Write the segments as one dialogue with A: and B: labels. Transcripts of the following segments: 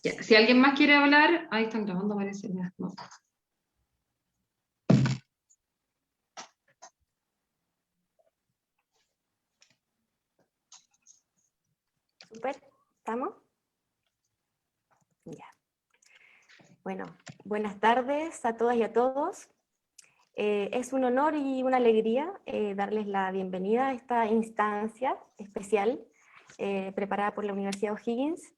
A: Ya, si alguien más quiere hablar, ahí están grabando, parece. Ya, no.
B: Súper, ¿estamos? Ya. Bueno, buenas tardes a todas y a todos. Es un honor y una alegría darles la bienvenida a esta instancia especial preparada por la Universidad O'Higgins.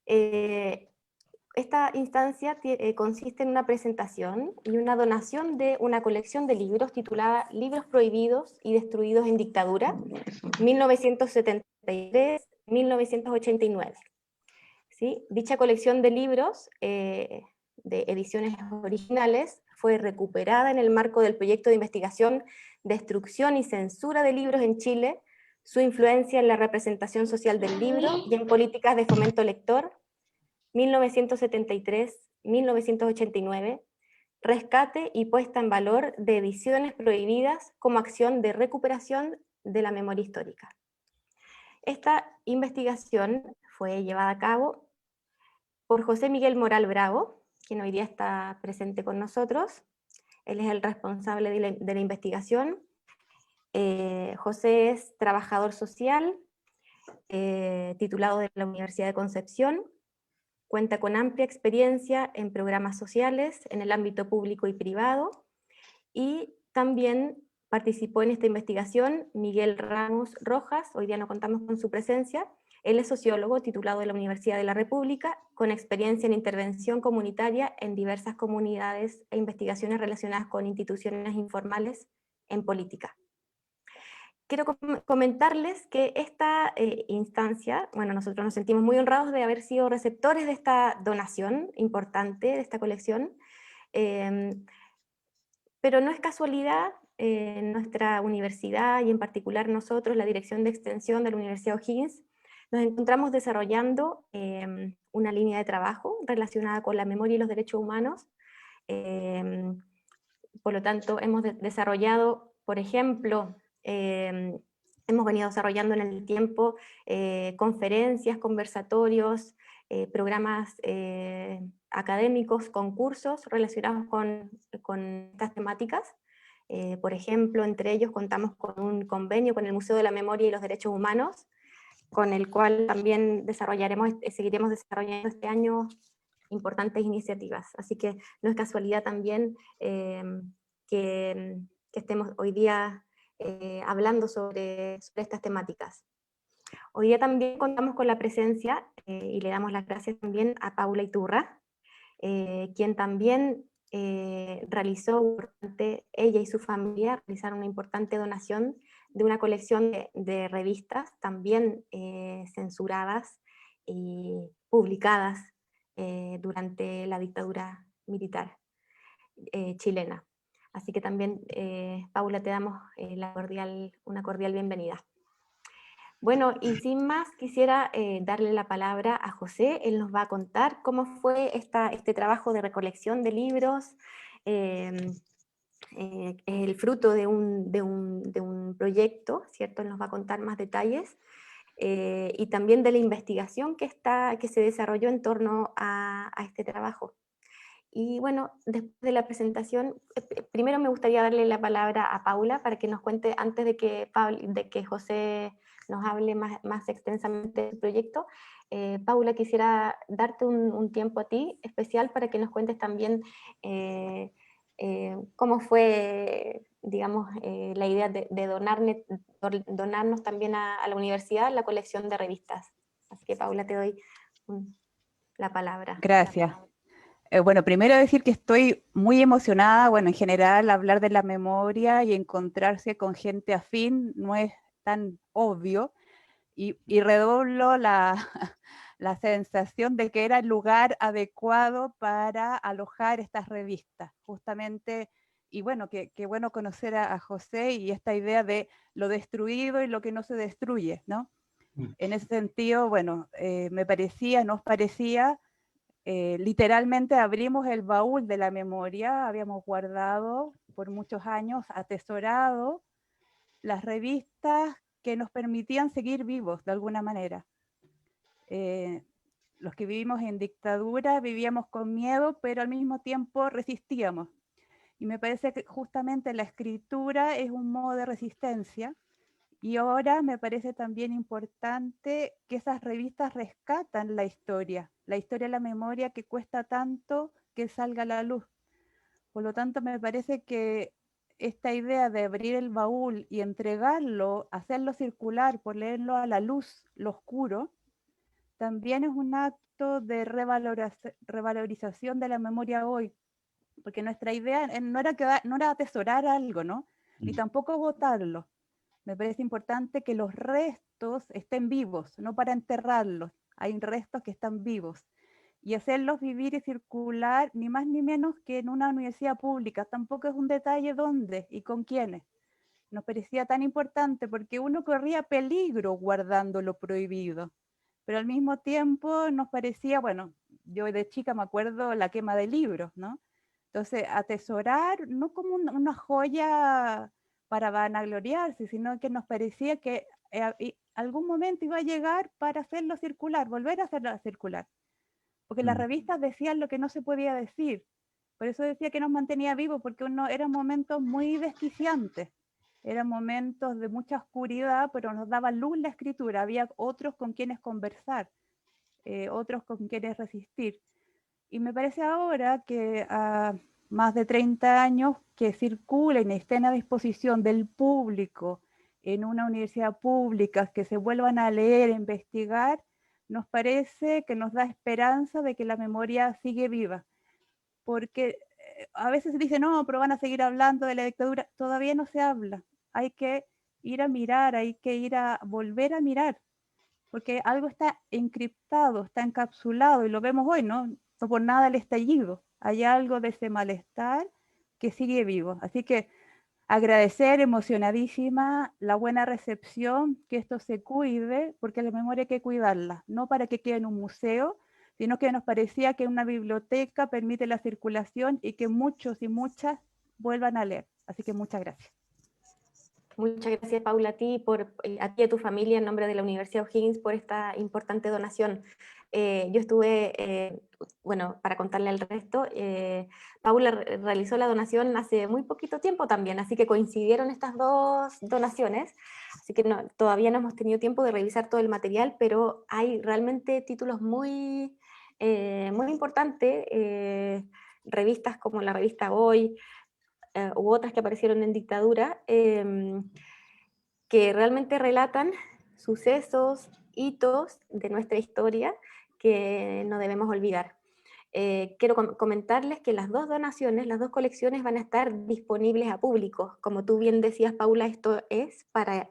B: Esta instancia consiste en una presentación y una donación de una colección de libros titulada Libros prohibidos y destruidos en dictadura, 1973-1989. ¿Sí? Dicha colección de libros de ediciones originales fue recuperada en el marco del proyecto de investigación Destrucción y censura de libros en Chile, su influencia en la representación social del libro y en políticas de fomento lector, 1973-1989, rescate y puesta en valor de ediciones prohibidas como acción de recuperación de la memoria histórica. Esta investigación fue llevada a cabo por José Miguel Moral Bravo, quien hoy día está presente con nosotros. Él es el responsable de la investigación. José es trabajador social, titulado de la Universidad de Concepción, cuenta con amplia experiencia en programas sociales en el ámbito público y privado, y también participó en esta investigación Miguel Ramos Rojas, hoy día no contamos con su presencia. Él es sociólogo titulado de la Universidad de la República, con experiencia en intervención comunitaria en diversas comunidades e investigaciones relacionadas con instituciones informales en política. Quiero comentarles que esta instancia, bueno, nosotros nos sentimos muy honrados de haber sido receptores de esta donación importante, de esta colección, pero no es casualidad, nuestra universidad y en particular nosotros, la Dirección de Extensión de la Universidad O'Higgins, nos encontramos desarrollando una línea de trabajo relacionada con la memoria y los derechos humanos. Por lo tanto, hemos desarrollado, por ejemplo, hemos venido desarrollando en el tiempo conferencias, conversatorios, programas académicos, concursos relacionados con estas temáticas. Por ejemplo, entre ellos contamos con un convenio con el Museo de la Memoria y los Derechos Humanos, con el cual también seguiremos desarrollando este año importantes iniciativas. Así que no es casualidad también que estemos hoy día hablando sobre estas temáticas. Hoy día también contamos con la presencia, y le damos las gracias también a Paula Iturra, quien también ella y su familia realizaron una importante donación de una colección de revistas, también censuradas y publicadas durante la dictadura militar chilena. Así que también, Paula, te damos una cordial bienvenida. Bueno, y sin más, quisiera darle la palabra a José. Él nos va a contar cómo fue este trabajo de recolección de libros. Es el fruto de un proyecto, ¿cierto? Él nos va a contar más detalles. Y también de la investigación que se desarrolló en torno a este trabajo. Y bueno, después de la presentación, primero me gustaría darle la palabra a Paula para que nos cuente, antes de que José nos hable más extensamente del proyecto. Paula, quisiera darte un tiempo a ti especial para que nos cuentes también cómo fue, digamos, la idea de donarnos también a la universidad la colección de revistas. Así que Paula, te doy la palabra.
C: Gracias. Bueno, primero decir que estoy muy emocionada. Bueno, en general hablar de la memoria y encontrarse con gente afín no es tan obvio, y redoblo la sensación de que era el lugar adecuado para alojar estas revistas, justamente. Y bueno, qué bueno conocer a José y esta idea de lo destruido y lo que no se destruye, ¿no? En ese sentido, bueno, nos parecía, literalmente abrimos el baúl de la memoria, habíamos guardado por muchos años, atesorado las revistas que nos permitían seguir vivos de alguna manera. los que vivimos en dictadura vivíamos con miedo, pero al mismo tiempo resistíamos. Y me parece que justamente la escritura es un modo de resistencia. Y ahora me parece también importante que esas revistas rescatan la historia de la memoria que cuesta tanto que salga a la luz. Por lo tanto, me parece que esta idea de abrir el baúl y entregarlo, hacerlo circular, ponerlo a la luz, lo oscuro, también es un acto de revalorización de la memoria hoy, porque nuestra idea no era atesorar algo, ¿no? Ni tampoco botarlo. Me parece importante que los restos estén vivos, no para enterrarlos. Hay restos que están vivos. Y hacerlos vivir y circular, ni más ni menos que en una universidad pública. Tampoco es un detalle dónde y con quiénes. Nos parecía tan importante porque uno corría peligro guardando lo prohibido. Pero al mismo tiempo nos parecía, bueno, yo de chica me acuerdo la quema de libros, ¿no? Entonces, atesorar no como una joya para vanagloriarse, sino que nos parecía que algún momento iba a llegar para hacerlo circular, volver a hacerlo circular. Porque las revistas decían lo que no se podía decir. Por eso decía que nos mantenía vivos, porque eran momentos muy desquiciantes. Eran momentos de mucha oscuridad, pero nos daba luz la escritura. Había otros con quienes conversar, otros con quienes resistir. Y me parece ahora que a más de 30 años que circulen y estén a disposición del público en una universidad pública, que se vuelvan a leer, a investigar, nos parece que nos da esperanza de que la memoria sigue viva. Porque a veces se dice, no, pero van a seguir hablando de la dictadura. Todavía no se habla. Hay que ir a mirar, hay que ir a volver a mirar, porque algo está encriptado, está encapsulado, y lo vemos hoy, ¿no? No por nada el estallido. Hay algo de ese malestar que sigue vivo. Así que agradecer, emocionadísima, la buena recepción, que esto se cuide, porque la memoria hay que cuidarla, no para que quede en un museo, sino que nos parecía que una biblioteca permite la circulación y que muchos y muchas vuelvan a leer. Así que muchas gracias.
B: Muchas gracias, Paula, a ti y a tu familia, en nombre de la Universidad O'Higgins, por esta importante donación. Yo estuve, bueno, para contarle al resto, Paula realizó la donación hace muy poquito tiempo también, así que coincidieron estas dos donaciones, así que todavía no hemos tenido tiempo de revisar todo el material, pero hay realmente títulos muy importantes, revistas como la revista Hoy, u otras que aparecieron en dictadura, que realmente relatan sucesos, hitos de nuestra historia que no debemos olvidar. Quiero comentarles que las dos donaciones, las dos colecciones van a estar disponibles a público. Como tú bien decías, Paula, esto es para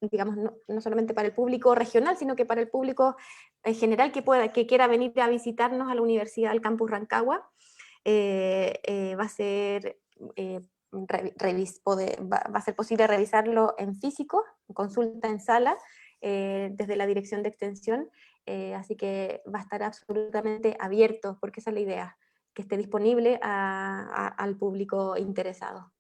B: digamos, no solamente para el público regional, sino que para el público en general que quiera venir a visitarnos a la Universidad del Campus Rancagua. Va a ser va a ser posible revisarlo en físico, consulta en sala, desde la dirección de extensión, así que va a estar absolutamente abierto, porque esa es la idea, que esté disponible al público interesado.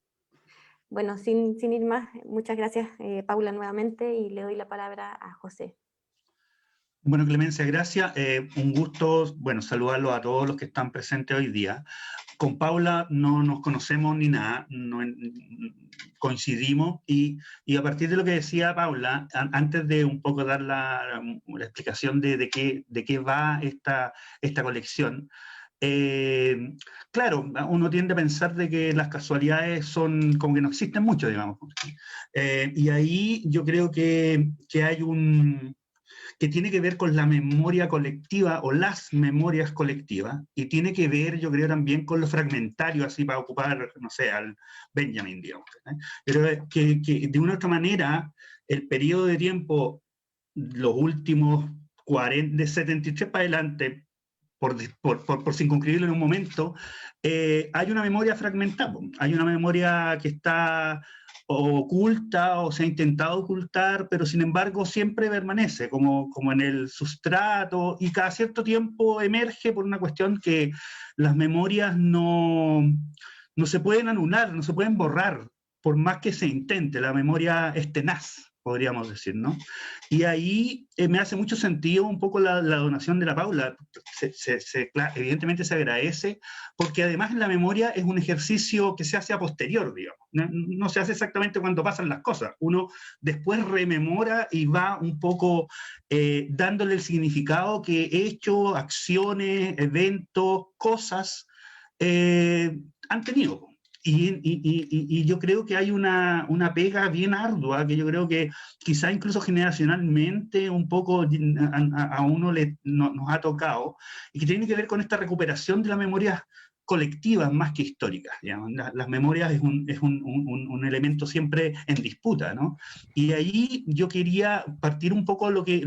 B: Bueno, sin ir más, muchas gracias, Paula, nuevamente, y le doy la palabra a José.
D: Bueno, Clemencia, gracias. Un gusto, bueno, saludarlos a todos los que están presentes hoy día. Con Paula no nos conocemos ni nada, no, coincidimos y a partir de lo que decía Paula, antes de un poco dar la explicación de qué va esta colección, claro, uno tiende a pensar de que las casualidades son como que no existen mucho, digamos. Y ahí yo creo que hay que tiene que ver con la memoria colectiva o las memorias colectivas, y tiene que ver, yo creo, también con lo fragmentario, así para ocupar, no sé, al Benjamin, digamos. Pero que de una u otra manera, el periodo de tiempo, los últimos 40, de 73 para adelante, por circunscribirlo en un momento, hay una memoria fragmentada, hay una memoria que está oculta o se ha intentado ocultar, pero sin embargo siempre permanece como en el sustrato, y cada cierto tiempo emerge por una cuestión que las memorias no se pueden anular, no se pueden borrar, por más que se intente. La memoria es tenaz, podríamos decir, ¿no? Y ahí me hace mucho sentido un poco la donación de la Paula. Evidentemente se agradece, porque además la memoria es un ejercicio que se hace a posterior, digamos. No se hace exactamente cuando pasan las cosas. Uno después rememora y va un poco dándole el significado que hechos, acciones, eventos, cosas han tenido. Y yo creo que hay una pega bien ardua, que yo creo que quizá incluso generacionalmente un poco a uno nos ha tocado, y que tiene que ver con esta recuperación de las memorias colectivas más que históricas. Las memorias es un elemento siempre en disputa, ¿no? Y ahí yo quería partir un poco lo que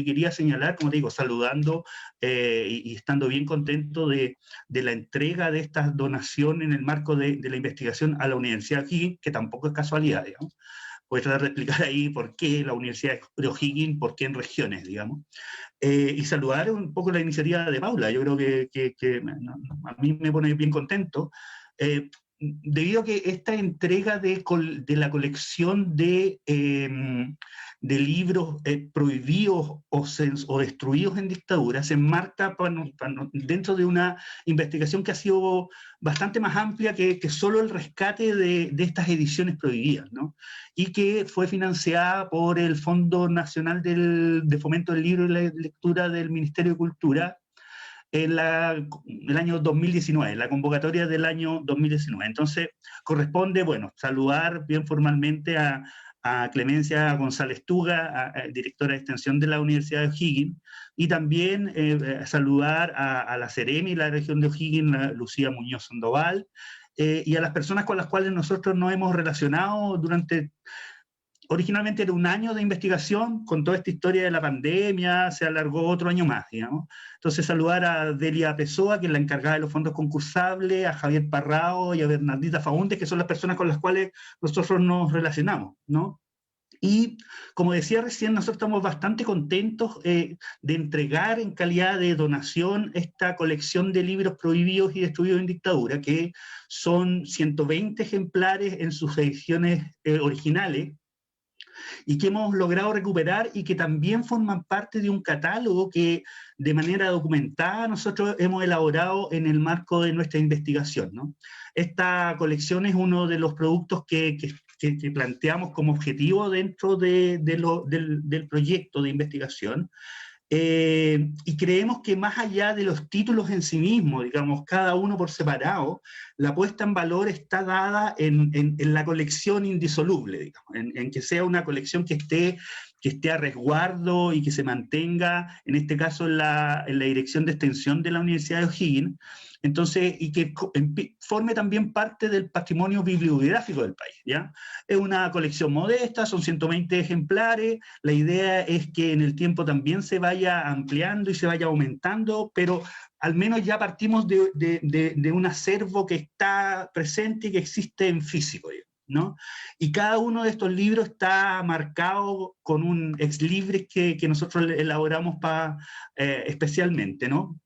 D: quería señalar, como te digo, saludando y estando bien contento de la entrega de esta donación en el marco de la investigación a la Universidad de O'Higgins, que tampoco es casualidad, digamos. Voy a tratar de explicar ahí por qué la Universidad de O'Higgins, por qué en regiones, digamos. Y saludar un poco la iniciativa de Paula. Yo creo que a mí me pone bien contento, debido a que esta entrega de la colección de libros prohibidos o destruidos en dictadura se enmarca dentro de una investigación que ha sido bastante más amplia que solo el rescate de estas ediciones prohibidas, ¿no? Y que fue financiada por el Fondo Nacional de Fomento del Libro y la Lectura del Ministerio de Cultura en el año 2019, la convocatoria del año 2019. Entonces, corresponde, bueno, saludar bien formalmente a Clemencia González Tuga, directora de extensión de la Universidad de O'Higgins, y también saludar a la Ceremi, la región de O'Higgins, Lucía Muñoz Sandoval, y a las personas con las cuales nosotros nos hemos relacionado durante... Originalmente era un año de investigación, con toda esta historia de la pandemia, se alargó otro año más, digamos. Entonces saludar a Delia Pessoa, que es la encargada de los fondos concursables, a Javier Parrao y a Bernardita Faúndez, que son las personas con las cuales nosotros nos relacionamos, ¿no? Y como decía recién, nosotros estamos bastante contentos de entregar en calidad de donación esta colección de libros prohibidos y destruidos en dictadura, que son 120 ejemplares en sus ediciones originales, y que hemos logrado recuperar y que también forman parte de un catálogo que de manera documentada nosotros hemos elaborado en el marco de nuestra investigación, ¿no? Esta colección es uno de los productos que planteamos como objetivo dentro del proyecto de investigación. Y creemos que más allá de los títulos en sí mismos, digamos, cada uno por separado, la puesta en valor está dada en la colección indisoluble, digamos, en que sea una colección que esté a resguardo y que se mantenga, en este caso en la Dirección de Extensión de la Universidad de O'Higgins, entonces, y que forme también parte del patrimonio bibliográfico del país, ¿ya? Es una colección modesta, son 120 ejemplares, la idea es que en el tiempo también se vaya ampliando y se vaya aumentando, pero al menos ya partimos de un acervo que está presente y que existe en físico, ¿no? Y cada uno de estos libros está marcado con un ex libris que nosotros elaboramos especialmente, ¿no?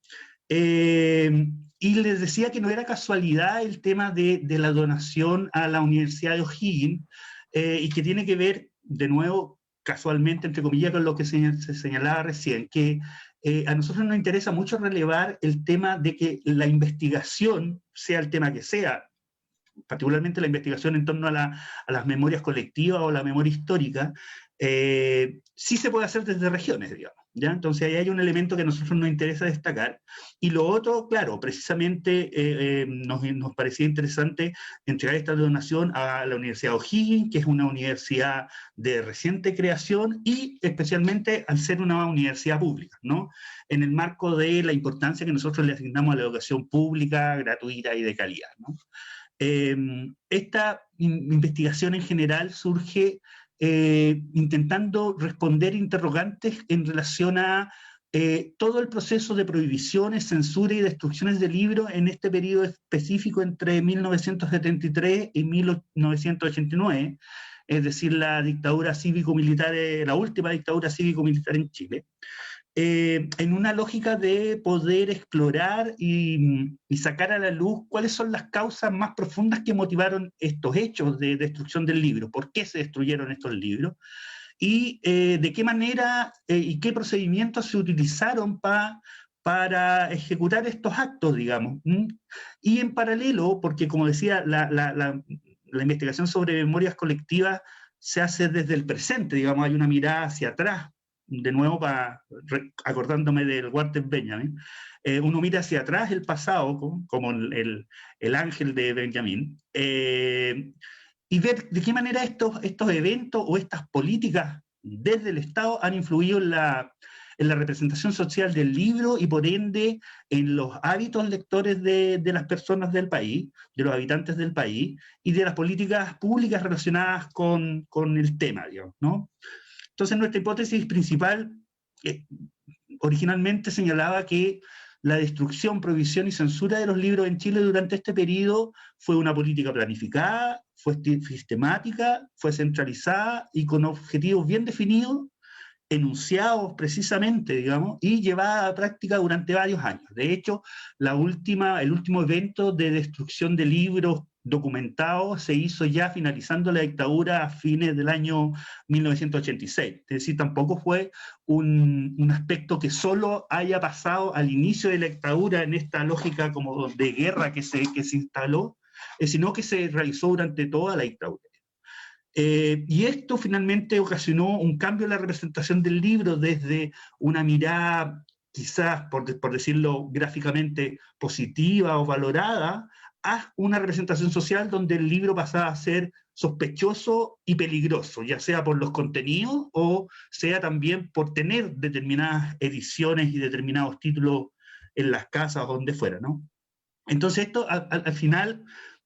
D: Y les decía que no era casualidad el tema de la donación a la Universidad de O'Higgins, y que tiene que ver, de nuevo, casualmente, entre comillas, con lo que se señalaba recién, que a nosotros nos interesa mucho relevar el tema de que la investigación, sea el tema que sea, particularmente la investigación en torno a las memorias colectivas o la memoria histórica, sí se puede hacer desde regiones, digamos, ¿ya? Entonces ahí hay un elemento que a nosotros nos interesa destacar. Y lo otro, claro, precisamente nos parecía interesante entregar esta donación a la Universidad de O'Higgins, que es una universidad de reciente creación y especialmente al ser una universidad pública, ¿no? En el marco de la importancia que nosotros le asignamos a la educación pública, gratuita y de calidad, ¿no? Esta investigación en general surge intentando responder interrogantes en relación a todo el proceso de prohibiciones, censura y destrucciones de libros en este periodo específico entre 1973 y 1989, es decir, la dictadura cívico-militar, la última dictadura cívico-militar en Chile. En una lógica de poder explorar y sacar a la luz cuáles son las causas más profundas que motivaron estos hechos de destrucción del libro, por qué se destruyeron estos libros, y de qué manera y qué procedimientos se utilizaron para ejecutar estos actos, digamos. Y en paralelo, porque como decía, la investigación sobre memorias colectivas se hace desde el presente, digamos, hay una mirada hacia atrás, de nuevo acordándome del Walter Benjamin, uno mira hacia atrás el pasado, como el ángel de Benjamin, y ver de qué manera estos eventos o estas políticas desde el Estado han influido en la representación social del libro y por ende en los hábitos lectores de las personas del país, de los habitantes del país y de las políticas públicas relacionadas con el tema, digamos, ¿no? Entonces nuestra hipótesis principal originalmente señalaba que la destrucción, prohibición y censura de los libros en Chile durante este periodo fue una política planificada, fue sistemática, fue centralizada y con objetivos bien definidos, enunciados precisamente, digamos, y llevada a la práctica durante varios años. De hecho, el último evento de destrucción de libros documentados se hizo ya finalizando la dictadura a fines del año 1986. Es decir, tampoco fue un aspecto que solo haya pasado al inicio de la dictadura en esta lógica como de guerra que se instaló, sino que se realizó durante toda la dictadura. Y esto finalmente ocasionó un cambio en la representación del libro desde una mirada, quizás, por decirlo gráficamente, positiva o valorada, a una representación social donde el libro pasaba a ser sospechoso y peligroso, ya sea por los contenidos o sea también por tener determinadas ediciones y determinados títulos en las casas o donde fuera, ¿no? Entonces esto, al final,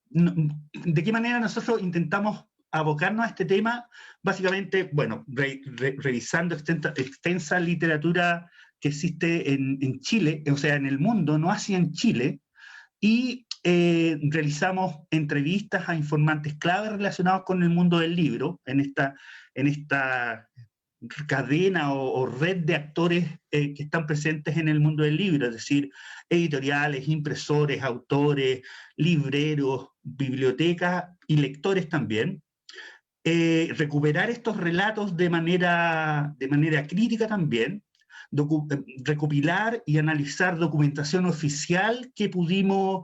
D: ¿de qué manera nosotros intentamos abocarnos a este tema? Básicamente, bueno, revisando extensa literatura que existe en Chile, o sea, en el mundo, no así en Chile, y realizamos entrevistas a informantes claves relacionados con el mundo del libro, en esta cadena o red de actores que están presentes en el mundo del libro, es decir, editoriales, impresores, autores, libreros, bibliotecas y lectores también. Recuperar estos relatos de manera crítica también, recopilar y analizar documentación oficial que pudimos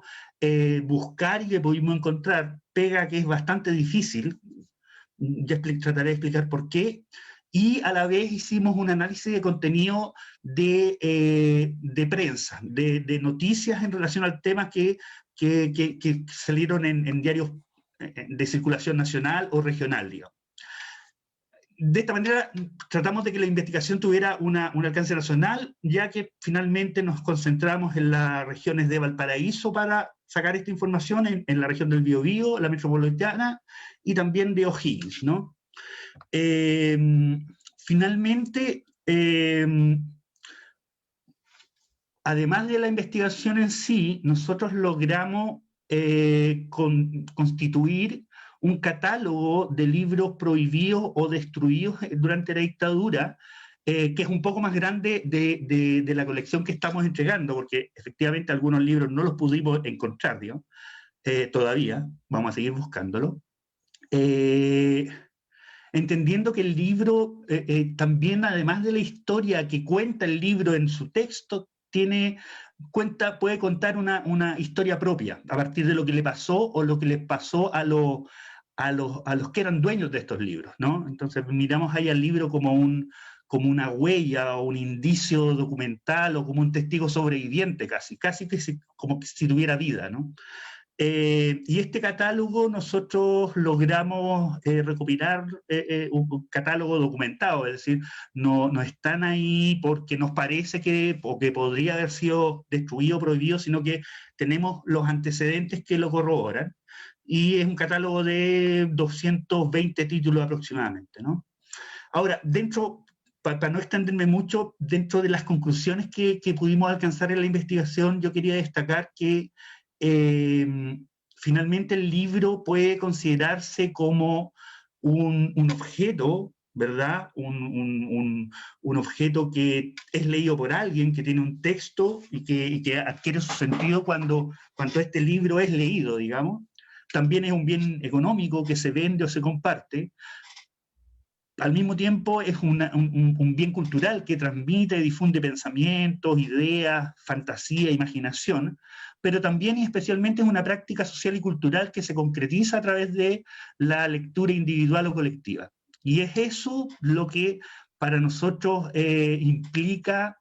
D: buscar y que pudimos encontrar, pega que es bastante difícil, ya trataré de explicar por qué, y a la vez hicimos un análisis de contenido de prensa, de noticias en relación al tema que salieron en diarios de circulación nacional o regional, digamos. De esta manera tratamos de que la investigación tuviera un alcance nacional, ya que finalmente nos concentramos en las regiones de Valparaíso para sacar esta información, en la región del Biobío, la metropolitana, y también de O'Higgins, ¿no? Finalmente, además de la investigación en sí, nosotros logramos constituir un catálogo de libros prohibidos o destruidos durante la dictadura, que es un poco más grande de la colección que estamos entregando, porque efectivamente algunos libros no los pudimos encontrar, digamos, todavía, vamos a seguir buscándolo. Entendiendo que el libro también, además de la historia que cuenta el libro en su texto, puede contar una historia propia, a partir de lo que le pasó o lo que le pasó a los que eran dueños de estos libros, ¿no? Entonces miramos ahí al libro como una huella o un indicio documental o como un testigo sobreviviente casi que como si tuviera vida, ¿no? Y este catálogo nosotros logramos recopilar un catálogo documentado, es decir, no están ahí porque nos parece que podría haber sido destruido o prohibido, sino que tenemos los antecedentes que lo corroboran, y es un catálogo de 220 títulos aproximadamente, ¿no? Ahora, para no extenderme mucho, dentro de las conclusiones que pudimos alcanzar en la investigación, yo quería destacar que finalmente el libro puede considerarse como un objeto, ¿verdad? Un objeto que es leído por alguien, que tiene un texto y que adquiere su sentido cuando este libro es leído, digamos. También es un bien económico que se vende o se comparte. al mismo tiempo es un bien cultural que transmite y difunde pensamientos, ideas, fantasía, imaginación, pero también y especialmente es una práctica social y cultural que se concretiza a través de la lectura individual o colectiva. Y es eso lo que para nosotros implica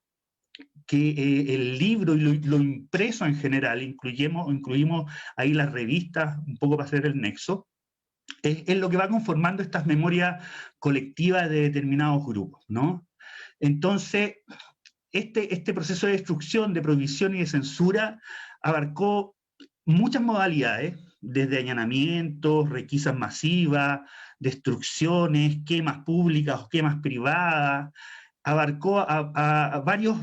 D: que el libro y lo impreso en general, incluimos ahí las revistas, un poco para hacer el nexo, es lo que va conformando estas memorias colectivas de determinados grupos, ¿no? Entonces, este proceso de destrucción, de prohibición y de censura abarcó muchas modalidades, desde allanamientos, requisas masivas, destrucciones, quemas públicas o quemas privadas, abarcó a varios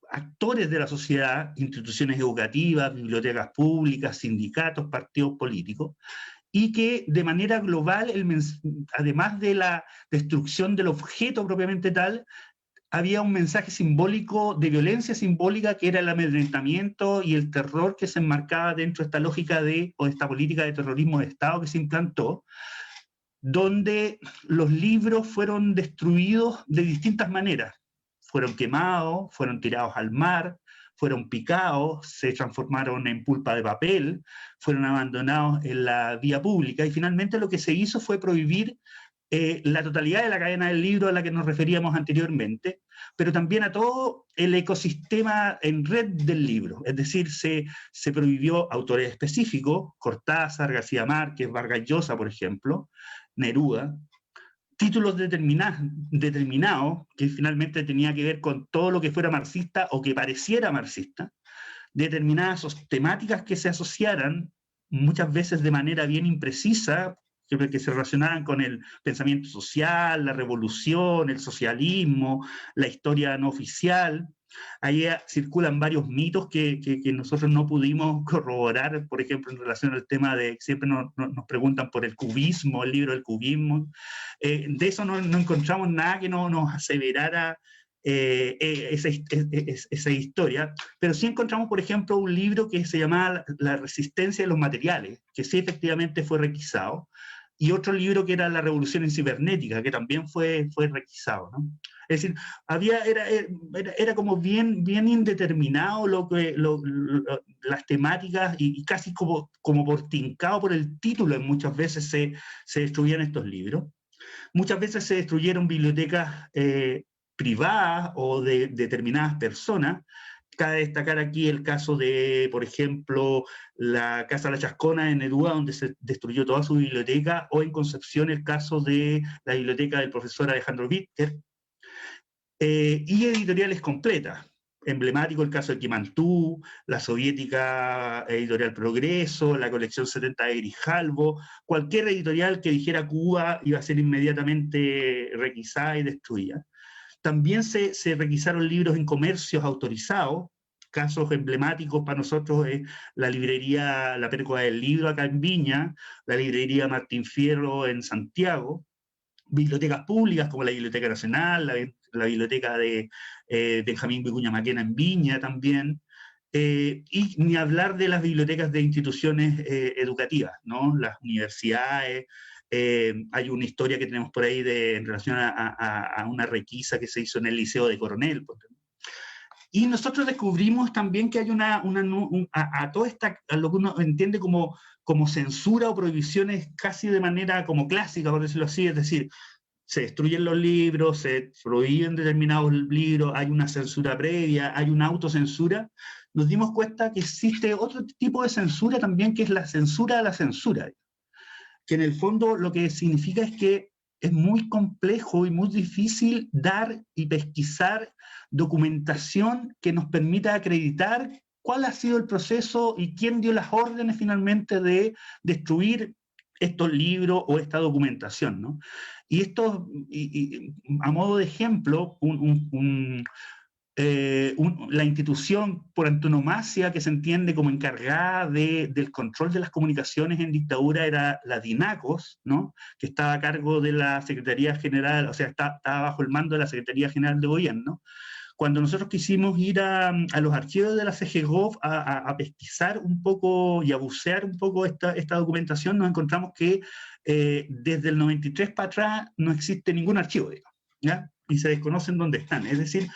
D: actores de la sociedad, instituciones educativas, bibliotecas públicas, sindicatos, partidos políticos, y que de manera global, además de la destrucción del objeto propiamente tal, había un mensaje simbólico de violencia simbólica que era el amedrentamiento y el terror que se enmarcaba dentro de esta lógica o esta política de terrorismo de Estado que se implantó, donde los libros fueron destruidos de distintas maneras. Fueron quemados, fueron tirados al mar, fueron picados, se transformaron en pulpa de papel, fueron abandonados en la vía pública y finalmente lo que se hizo fue prohibir la totalidad de la cadena del libro a la que nos referíamos anteriormente, pero también a todo el ecosistema en red del libro. Es decir, se prohibió autores específicos, Cortázar, García Márquez, Vargas Llosa, por ejemplo, Neruda, títulos determinados, que finalmente tenía que ver con todo lo que fuera marxista o que pareciera marxista, determinadas temáticas que se asociaran, muchas veces de manera bien imprecisa, que se relacionaban con el pensamiento social, la revolución, el socialismo, la historia no oficial. Ahí circulan varios mitos que nosotros no pudimos corroborar, por ejemplo, en relación al tema de, siempre nos preguntan por el cubismo, el libro del cubismo. De eso no encontramos nada que nos aseverara esa historia, pero sí encontramos, por ejemplo, un libro que se llamaba La resistencia de los materiales, que sí efectivamente fue requisado, y otro libro que era La revolución en cibernética, que también fue requisado, ¿no? Es decir, era como bien indeterminado las temáticas y casi como por tincado por el título, muchas veces se destruían estos libros. Muchas veces se destruyeron bibliotecas privadas o de determinadas personas. Cabe destacar aquí el caso de, por ejemplo, la Casa La Chascona en Neruda, donde se destruyó toda su biblioteca, o en Concepción el caso de la biblioteca del profesor Alejandro Víctor, y editoriales completas. Emblemático el caso de Quimantú, la soviética editorial Progreso, la colección 70 de Grijalvo, cualquier editorial que dijera Cuba iba a ser inmediatamente requisada y destruida. También se requisaron libros en comercios autorizados. Casos emblemáticos para nosotros es la librería La Pérgola del Libro acá en Viña, la librería Martín Fierro en Santiago, bibliotecas públicas como la Biblioteca Nacional, la biblioteca de Benjamín Vicuña Maquena en Viña también, y ni hablar de las bibliotecas de instituciones educativas, ¿no? Las universidades. Hay una historia que tenemos por ahí en relación a una requisa que se hizo en el Liceo de Coronel. Y nosotros descubrimos también que hay a toda esta, a lo que uno entiende como censura o prohibiciones casi de manera como clásica, por decirlo así, es decir, se destruyen los libros, se prohíben determinados libros, hay una censura previa, hay una autocensura. Nos dimos cuenta que existe otro tipo de censura también, que es la censura de la censura, que en el fondo lo que significa es que es muy complejo y muy difícil dar y pesquisar documentación que nos permita acreditar cuál ha sido el proceso y quién dio las órdenes finalmente de destruir estos libros o esta documentación, ¿no? Y esto, a modo de ejemplo, la institución por antonomasia que se entiende como encargada del control de las comunicaciones en dictadura era la DINACOS, ¿no? Que estaba a cargo de la Secretaría General, o sea, estaba bajo el mando de la Secretaría General de Gobierno. Cuando nosotros quisimos ir a los archivos de la CGGOV a pesquisar un poco y a bucear un poco esta documentación, nos encontramos que desde el 93 para atrás no existe ningún archivo, digamos, ¿ya? Y se desconocen dónde están. Es decir,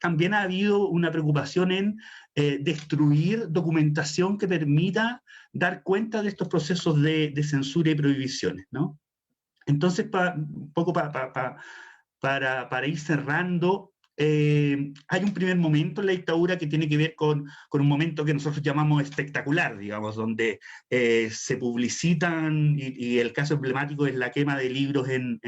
D: también ha habido una preocupación en destruir documentación que permita dar cuenta de estos procesos de censura y prohibiciones, ¿no? Entonces, un poco para ir cerrando, hay un primer momento en la dictadura que tiene que ver con un momento que nosotros llamamos espectacular, digamos, donde se publicitan, y el caso emblemático es la quema de libros en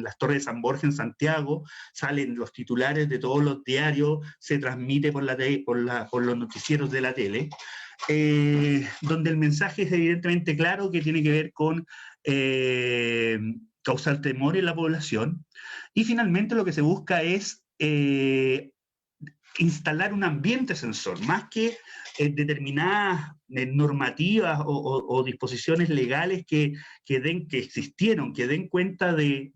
D: las Torres de San Borja en Santiago, salen los titulares de todos los diarios, se transmite por los noticieros de la tele, donde el mensaje es evidentemente claro, que tiene que ver con causar temor en la población, y finalmente lo que se busca es instalar un ambiente censor, más que determinadas normativas o disposiciones legales que existieron, que den cuenta de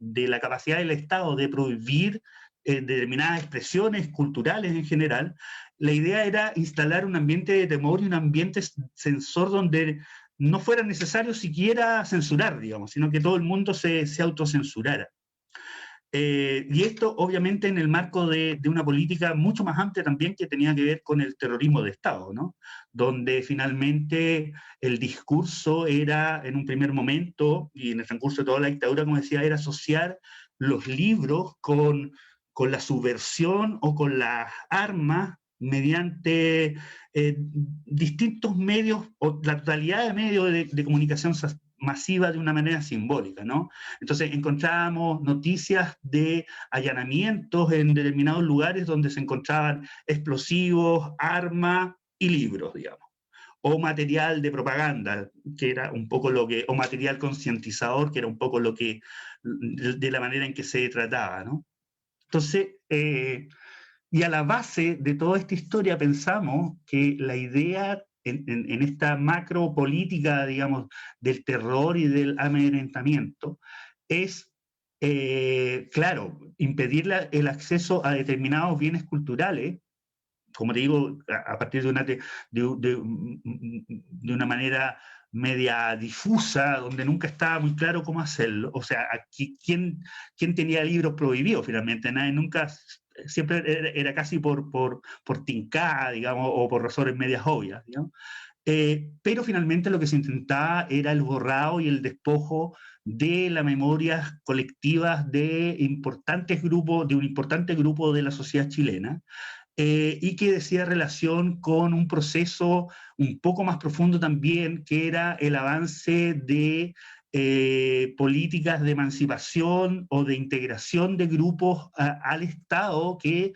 D: la capacidad del Estado de prohibir determinadas expresiones culturales en general. La idea era instalar un ambiente de temor y un ambiente censor donde no fuera necesario siquiera censurar, digamos, sino que todo el mundo se autocensurara. Y esto obviamente en el marco de una política mucho más amplia también, que tenía que ver con el terrorismo de Estado, ¿no? Donde finalmente el discurso era, en un primer momento, y en el transcurso de toda la dictadura, como decía, era asociar los libros con la subversión o con las armas mediante distintos medios, o la totalidad de medios de comunicación masiva, de una manera simbólica, ¿no? Entonces encontrábamos noticias de allanamientos en determinados lugares donde se encontraban explosivos, armas y libros, digamos, o material de propaganda, que era un poco o material concientizador, que era un poco de la manera en que se trataba, ¿no? Entonces, y a la base de toda esta historia pensamos que la idea en esta macro política, digamos, del terror y del amedrentamiento, es, claro, impedir el acceso a determinados bienes culturales, como te digo, a partir de una manera media difusa, donde nunca estaba muy claro cómo hacerlo. O sea, aquí, ¿quién tenía libros prohibidos finalmente? Nadie nunca, siempre era casi por tincada, digamos, o por razones medias obvias, digamos. Pero finalmente lo que se intentaba era el borrado y el despojo de las memorias colectivas de un importante grupo de la sociedad chilena, y que decía relación con un proceso un poco más profundo también, que era el avance de políticas de emancipación o de integración de grupos al Estado que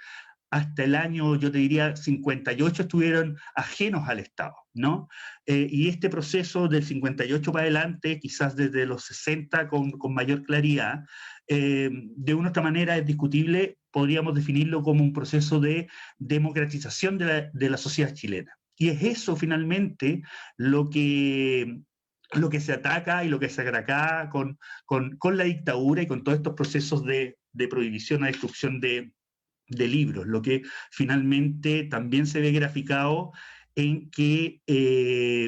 D: hasta el año, yo te diría, 58 estuvieron ajenos al Estado, ¿no? Y este proceso del 58 para adelante, quizás desde los 60 con mayor claridad, de una u otra manera es discutible, podríamos definirlo como un proceso de democratización de la sociedad chilena. Y es eso finalmente lo que se ataca y lo que se ataca con la dictadura y con todos estos procesos de prohibición a destrucción de libros, lo que finalmente también se ve graficado en que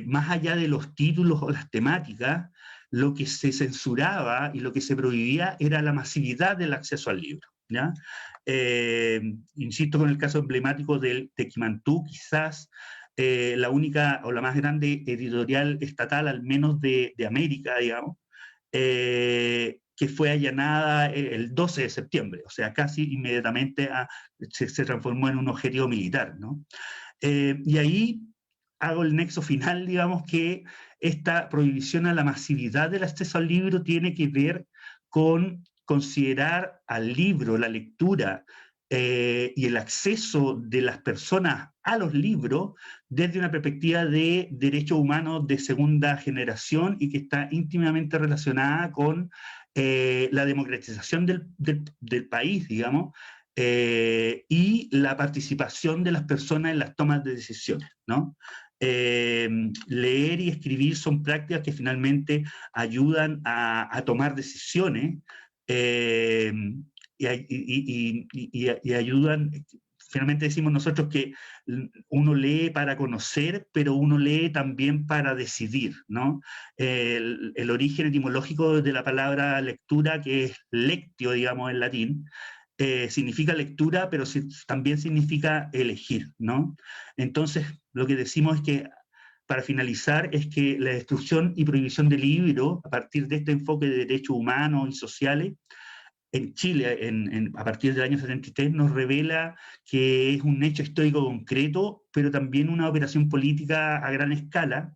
D: más allá de los títulos o las temáticas, lo que se censuraba y lo que se prohibía era la masividad del acceso al libro, ¿ya? Insisto con el caso emblemático del Tequimantú, quizás la única o la más grande editorial estatal, al menos de América, digamos, que fue allanada el 12 de septiembre, o sea, casi inmediatamente se transformó en un objetivo militar, ¿no? Y ahí hago el nexo final, digamos, que esta prohibición a la masividad del acceso al libro tiene que ver con considerar al libro, la lectura, y el acceso de las personas a los libros desde una perspectiva de derechos humanos de segunda generación, y que está íntimamente relacionada con la democratización del país, digamos, y la participación de las personas en las tomas de decisiones, ¿no? Leer y escribir son prácticas que finalmente ayudan a tomar decisiones, y ayudan finalmente decimos nosotros que uno lee para conocer, pero uno lee también para decidir, ¿no? El origen etimológico de la palabra lectura, que es lectio, digamos, en latín, significa lectura, pero también significa elegir, ¿no? Entonces, lo que decimos es que, para finalizar, es que la destrucción y prohibición del libro, a partir de este enfoque de derechos humanos y sociales, en Chile, a partir del año 73, nos revela que es un hecho histórico concreto, pero también una operación política a gran escala,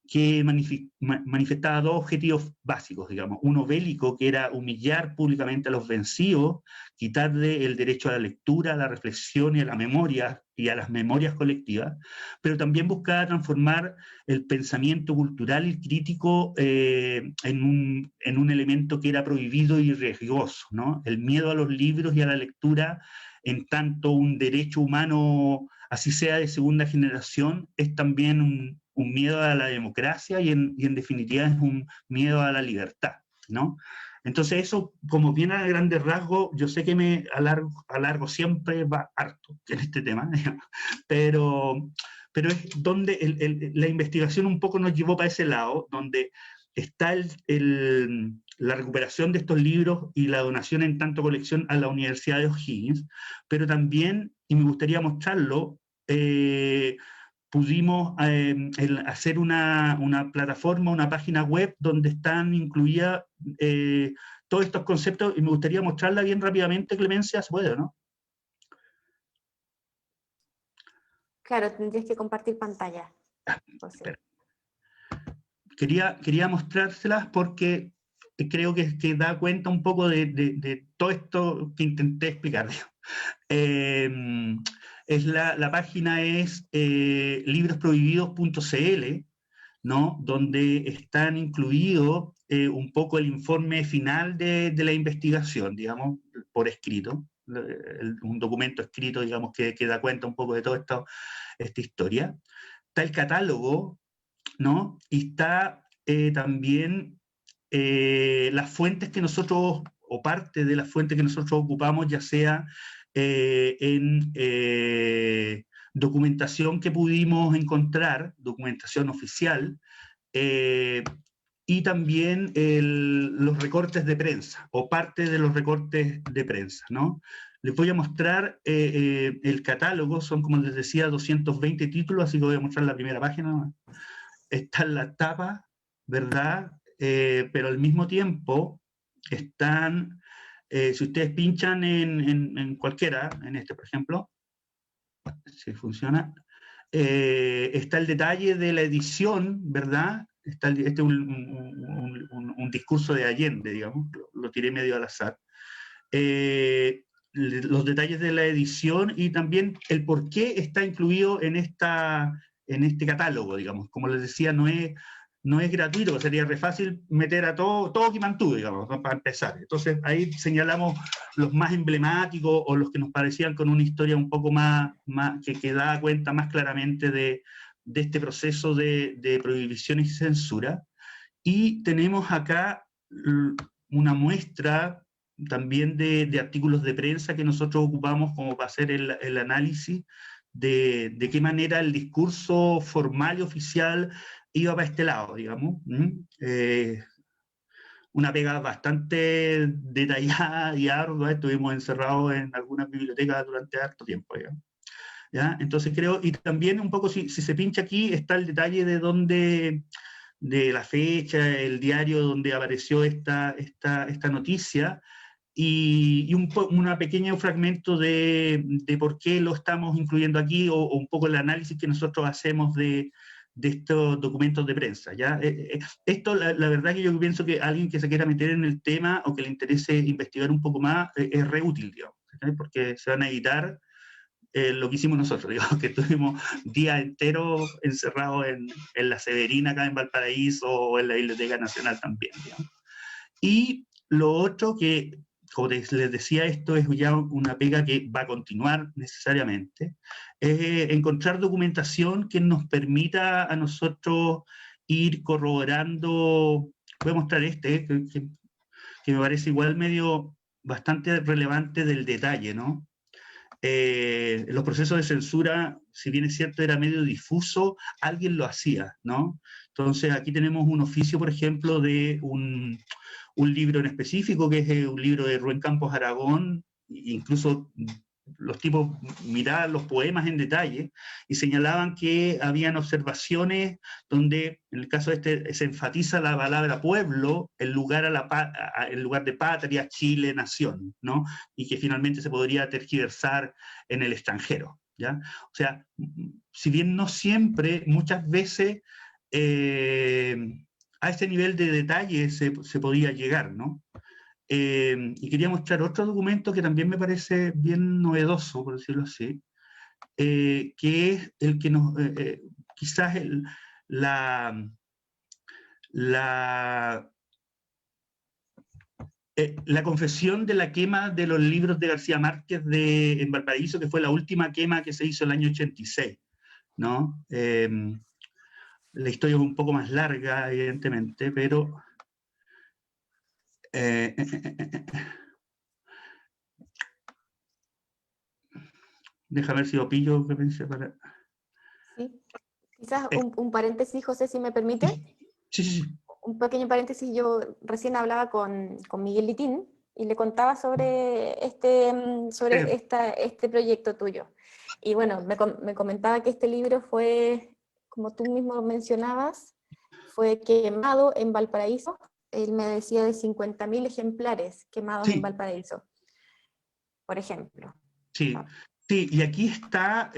D: que manifestaba dos objetivos básicos, digamos. Uno bélico, que era humillar públicamente a los vencidos, quitarle el derecho a la lectura, a la reflexión y a la memoria, y a las memorias colectivas, pero también buscaba transformar el pensamiento cultural y crítico en un elemento que era prohibido y riesgoso, ¿no? El miedo a los libros y a la lectura, en tanto un derecho humano, así sea de segunda generación, es también un miedo a la democracia y en definitiva es un miedo a la libertad, ¿no? Entonces eso, como bien a grandes rasgos, yo sé que me alargo siempre, va harto en este tema, pero es donde la investigación un poco nos llevó para ese lado, donde está la recuperación de estos libros y la donación en tanto colección a la Universidad de O'Higgins, pero también, y me gustaría mostrarlo, pudimos hacer una plataforma, una página web donde están incluidas todos estos conceptos, y me gustaría mostrarla bien rápidamente, Clemencia, ¿se puede, no?
B: Claro, tendrías que compartir pantalla, José.
D: Quería mostrárselas porque creo que da cuenta un poco de todo esto que intenté explicar. La página es librosprohibidos.cl, ¿no? Donde están incluidos un poco el informe final de la investigación, digamos, por escrito, un documento escrito, digamos, que da cuenta un poco de toda esta historia. Está el catálogo, ¿no? Y está también las fuentes que nosotros, o parte de las fuentes que nosotros ocupamos, ya sea en documentación que pudimos encontrar, documentación oficial, y también los recortes de prensa, o parte de los recortes de prensa, ¿no? Les voy a mostrar el catálogo, son, como les decía, 220 títulos, así que voy a mostrar la primera página. Está en la tapa, ¿verdad? Pero al mismo tiempo están, si ustedes pinchan en cualquiera, en este, por ejemplo, si funciona, está el detalle de la edición, ¿verdad? Este es un discurso de Allende, digamos, lo tiré medio al azar. Los detalles de la edición y también el por qué está incluido en este catálogo, digamos. Como les decía, no es gratuito, sería re fácil meter a todo Quimantú, digamos, para empezar. Entonces ahí señalamos los más emblemáticos o los que nos parecían con una historia un poco más que da cuenta más claramente de este proceso de prohibición y censura. Y tenemos acá una muestra también de artículos de prensa que nosotros ocupamos como para hacer el análisis de qué manera el discurso formal y oficial iba para este lado, digamos. Una pega bastante detallada y ardua, estuvimos encerrados en algunas bibliotecas durante harto tiempo, digamos. ¿Ya? Entonces creo, y también un poco, si se pincha aquí, está el detalle de la fecha, el diario donde apareció esta noticia, y un pequeño fragmento de por qué lo estamos incluyendo aquí, o un poco el análisis que nosotros hacemos de estos documentos de prensa, ¿ya? Esto, la verdad que yo pienso que alguien que se quiera meter en el tema o que le interese investigar un poco más, es re útil, digamos, ¿sí? Porque se van a editar lo que hicimos nosotros, digamos, que estuvimos días enteros encerrados en la Severina, acá en Valparaíso, o en la Biblioteca Nacional también, digamos. Y lo otro que, como les decía, esto es ya una pega que va a continuar necesariamente, es encontrar documentación que nos permita a nosotros ir corroborando. Voy a mostrar que me parece igual medio bastante relevante del detalle, ¿no? los procesos de censura, si bien es cierto era medio difuso, alguien lo hacía, ¿no? Entonces aquí tenemos un oficio, por ejemplo, de un libro en específico, que es un libro de Rubén Campos Aragón, incluso los tipos miraban los poemas en detalle y señalaban que habían observaciones donde, en el caso de este, se enfatiza la palabra pueblo en lugar, en lugar de patria, Chile, nación, ¿no? Y que finalmente se podría tergiversar en el extranjero, ¿ya? O sea, si bien no siempre, muchas veces a este nivel de detalle se podía llegar, ¿no? Y quería mostrar otro documento que también me parece bien novedoso, por decirlo así, que es el que nos, quizás la confesión de la quema de los libros de García Márquez en Valparaíso, que fue la última quema que se hizo el año 86, ¿no? La historia es un poco más larga, evidentemente, pero... déjame ver si lo pillo, que pensé para...
B: Sí. Quizás un paréntesis, José, si me permite.
D: Sí, sí, sí.
B: Un pequeño paréntesis, yo recién hablaba con Miguel Litín y le contaba sobre este proyecto tuyo. Y bueno, me comentaba que este libro fue, como tú mismo mencionabas, fue quemado en Valparaíso. Él me decía de 50.000 ejemplares quemados en Valparaíso, por ejemplo.
D: Sí. Sí, y aquí está,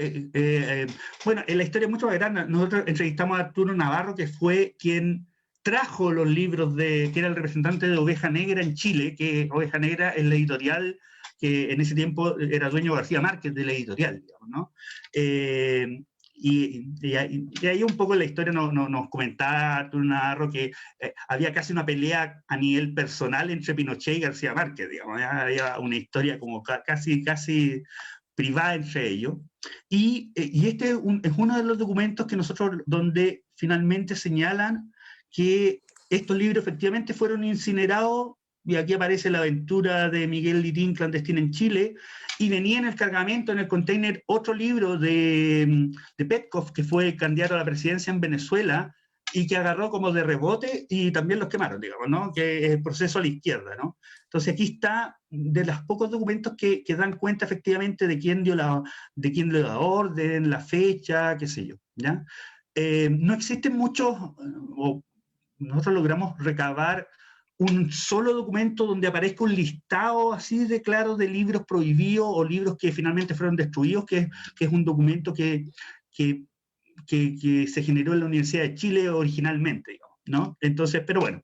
D: bueno, en la historia es mucho más grande. Nosotros entrevistamos a Arturo Navarro, que fue quien trajo los libros que era el representante de Oveja Negra en Chile, que Oveja Negra es la editorial que en ese tiempo era dueño García Márquez de la editorial, digamos, ¿no? Y ahí un poco en la historia nos comentaba Arturo Navarro que había casi una pelea a nivel personal entre Pinochet y García Márquez, digamos, había una historia como casi privada entre ellos, y este es uno de los documentos que nosotros, donde finalmente señalan que estos libros efectivamente fueron incinerados, y aquí aparece la aventura de Miguel Litín clandestina en Chile, y venía en el cargamento, en el container, otro libro de Petkov, que fue candidato a la presidencia en Venezuela, y que agarró como de rebote, y también los quemaron, digamos, ¿no? Que es el proceso a la izquierda, ¿no? Entonces aquí está de los pocos documentos que dan cuenta efectivamente de quién dio la orden, la fecha, qué sé yo, ¿ya? No existen muchos, nosotros logramos recabar un solo documento donde aparezca un listado así de claro de libros prohibidos o libros que finalmente fueron destruidos, que es un documento que se generó en la Universidad de Chile originalmente, digamos, ¿no? Entonces, pero bueno,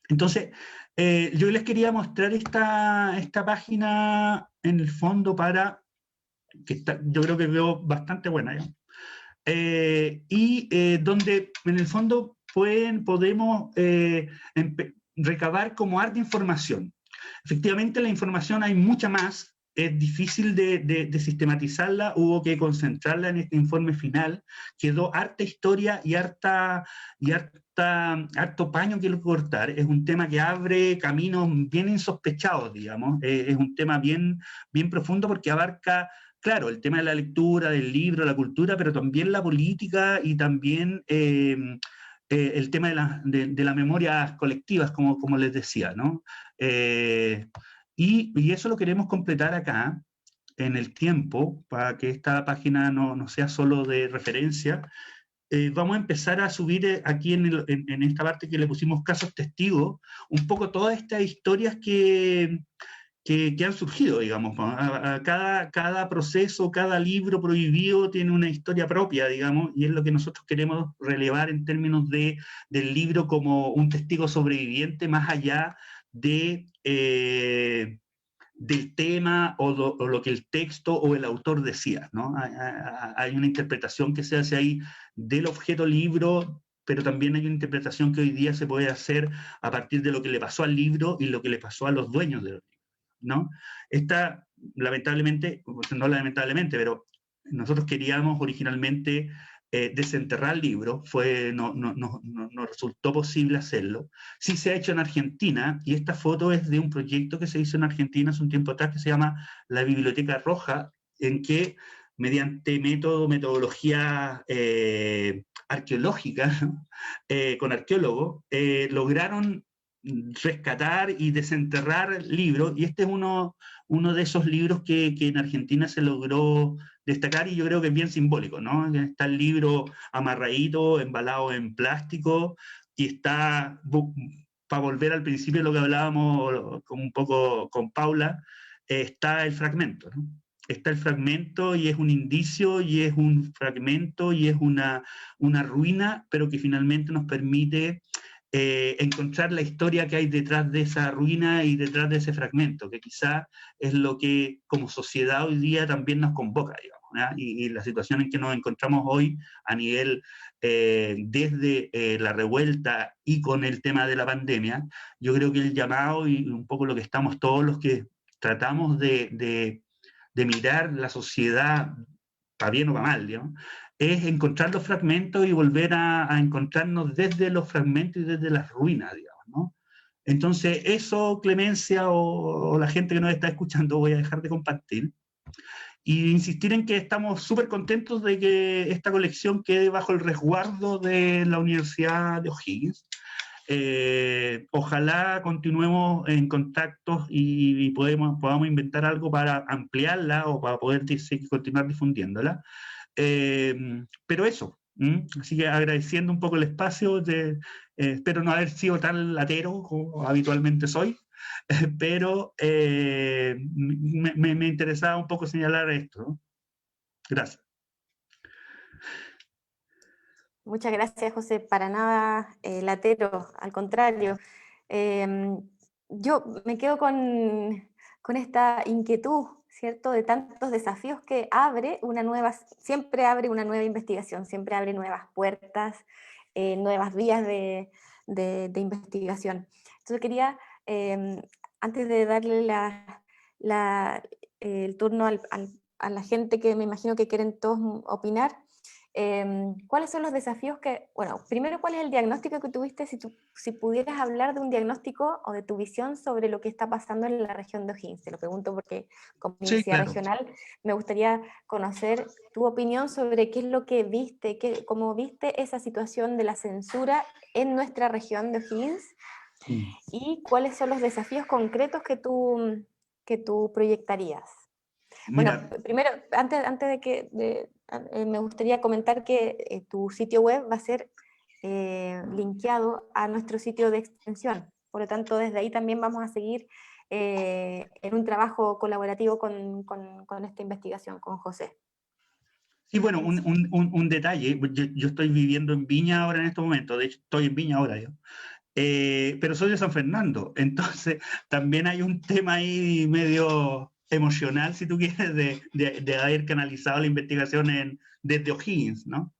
D: entonces yo les quería mostrar esta página en el fondo para que yo creo que veo bastante buena, ¿ya? Donde en el fondo podemos recabar como harta información. Efectivamente la información hay mucha más, es difícil de sistematizarla, hubo que concentrarla en este informe final, quedó harta historia y harto paño que cortar, es un tema que abre caminos bien insospechados, digamos, es un tema bien profundo porque abarca, claro, el tema de la lectura, del libro, la cultura, pero también la política y también el tema de las memorias colectivas, como les decía, ¿no? Y eso lo queremos completar acá, en el tiempo, para que esta página no sea solo de referencia. Vamos a empezar a subir aquí en esta parte que le pusimos casos testigos, un poco todas estas historias que han surgido, digamos. Cada proceso, cada libro prohibido tiene una historia propia, digamos, y es lo que nosotros queremos relevar en términos del libro como un testigo sobreviviente, más allá del tema o lo que el texto o el autor decía, ¿no? Hay una interpretación que se hace ahí del objeto libro, pero también hay una interpretación que hoy día se puede hacer a partir de lo que le pasó al libro y lo que le pasó a los dueños del libro, ¿no? Esta, lamentablemente, no lamentablemente, pero nosotros queríamos originalmente desenterrar el libro, no resultó posible hacerlo. Sí se ha hecho en Argentina, y esta foto es de un proyecto que se hizo en Argentina hace un tiempo atrás que se llama la Biblioteca Roja, en que mediante metodología arqueológica, ¿no? Con arqueólogos, lograron rescatar y desenterrar libros, y este es uno de esos libros que en Argentina se logró destacar, y yo creo que es bien simbólico, ¿no? Está el libro amarradito, embalado en plástico, y está, para volver al principio de lo que hablábamos un poco con Paula, está el fragmento, ¿no? Está el fragmento y es un indicio y es un fragmento y es una ruina, pero que finalmente nos permite encontrar la historia que hay detrás de esa ruina y detrás de ese fragmento, que quizá es lo que como sociedad hoy día también nos convoca, digamos, ¿no? Y la situación en que nos encontramos hoy a nivel desde la revuelta y con el tema de la pandemia, yo creo que el llamado y un poco lo que estamos todos los que tratamos de mirar la sociedad, para bien o para mal, digamos, es encontrar los fragmentos y volver a encontrarnos desde los fragmentos y desde las ruinas, digamos, ¿no? Entonces, eso, Clemencia, o la gente que nos está escuchando, voy a dejar de compartir, y insistir en que estamos súper contentos de que esta colección quede bajo el resguardo de la Universidad de O'Higgins. Ojalá continuemos en contactos y podamos inventar algo para ampliarla o para poder continuar difundiéndola. Pero eso, así que agradeciendo un poco el espacio, espero no haber sido tan latero como habitualmente soy, pero me interesaba un poco señalar esto, ¿no? Gracias.
B: Muchas gracias, José. Para nada latero, al contrario. Yo me quedo con esta inquietud, ¿cierto?, de tantos desafíos que siempre abre una nueva investigación, siempre abre nuevas puertas, nuevas vías de investigación. Entonces quería, antes de darle el turno a la gente que me imagino que quieren todos opinar, ¿cuáles son los desafíos primero, cuál es el diagnóstico que tuviste, si pudieras hablar de un diagnóstico o de tu visión sobre lo que está pasando en la región de O'Higgins? Te lo pregunto porque como universidad regional me gustaría conocer tu opinión sobre qué es lo que viste, cómo viste esa situación de la censura en nuestra región de O'Higgins, y cuáles son los desafíos concretos que tú proyectarías.
D: Mira.
B: Bueno, primero, antes de que me gustaría comentar que tu sitio web va a ser linkeado a nuestro sitio de extensión. Por lo tanto, desde ahí también vamos a seguir en un trabajo colaborativo con esta investigación, con José.
D: Sí, bueno, un detalle, yo estoy viviendo en Viña ahora en este momento, de hecho estoy en Viña ahora yo, pero soy de San Fernando, entonces también hay un tema ahí medio emocional, si tú quieres, de haber canalizado la investigación desde O'Higgins, ¿no?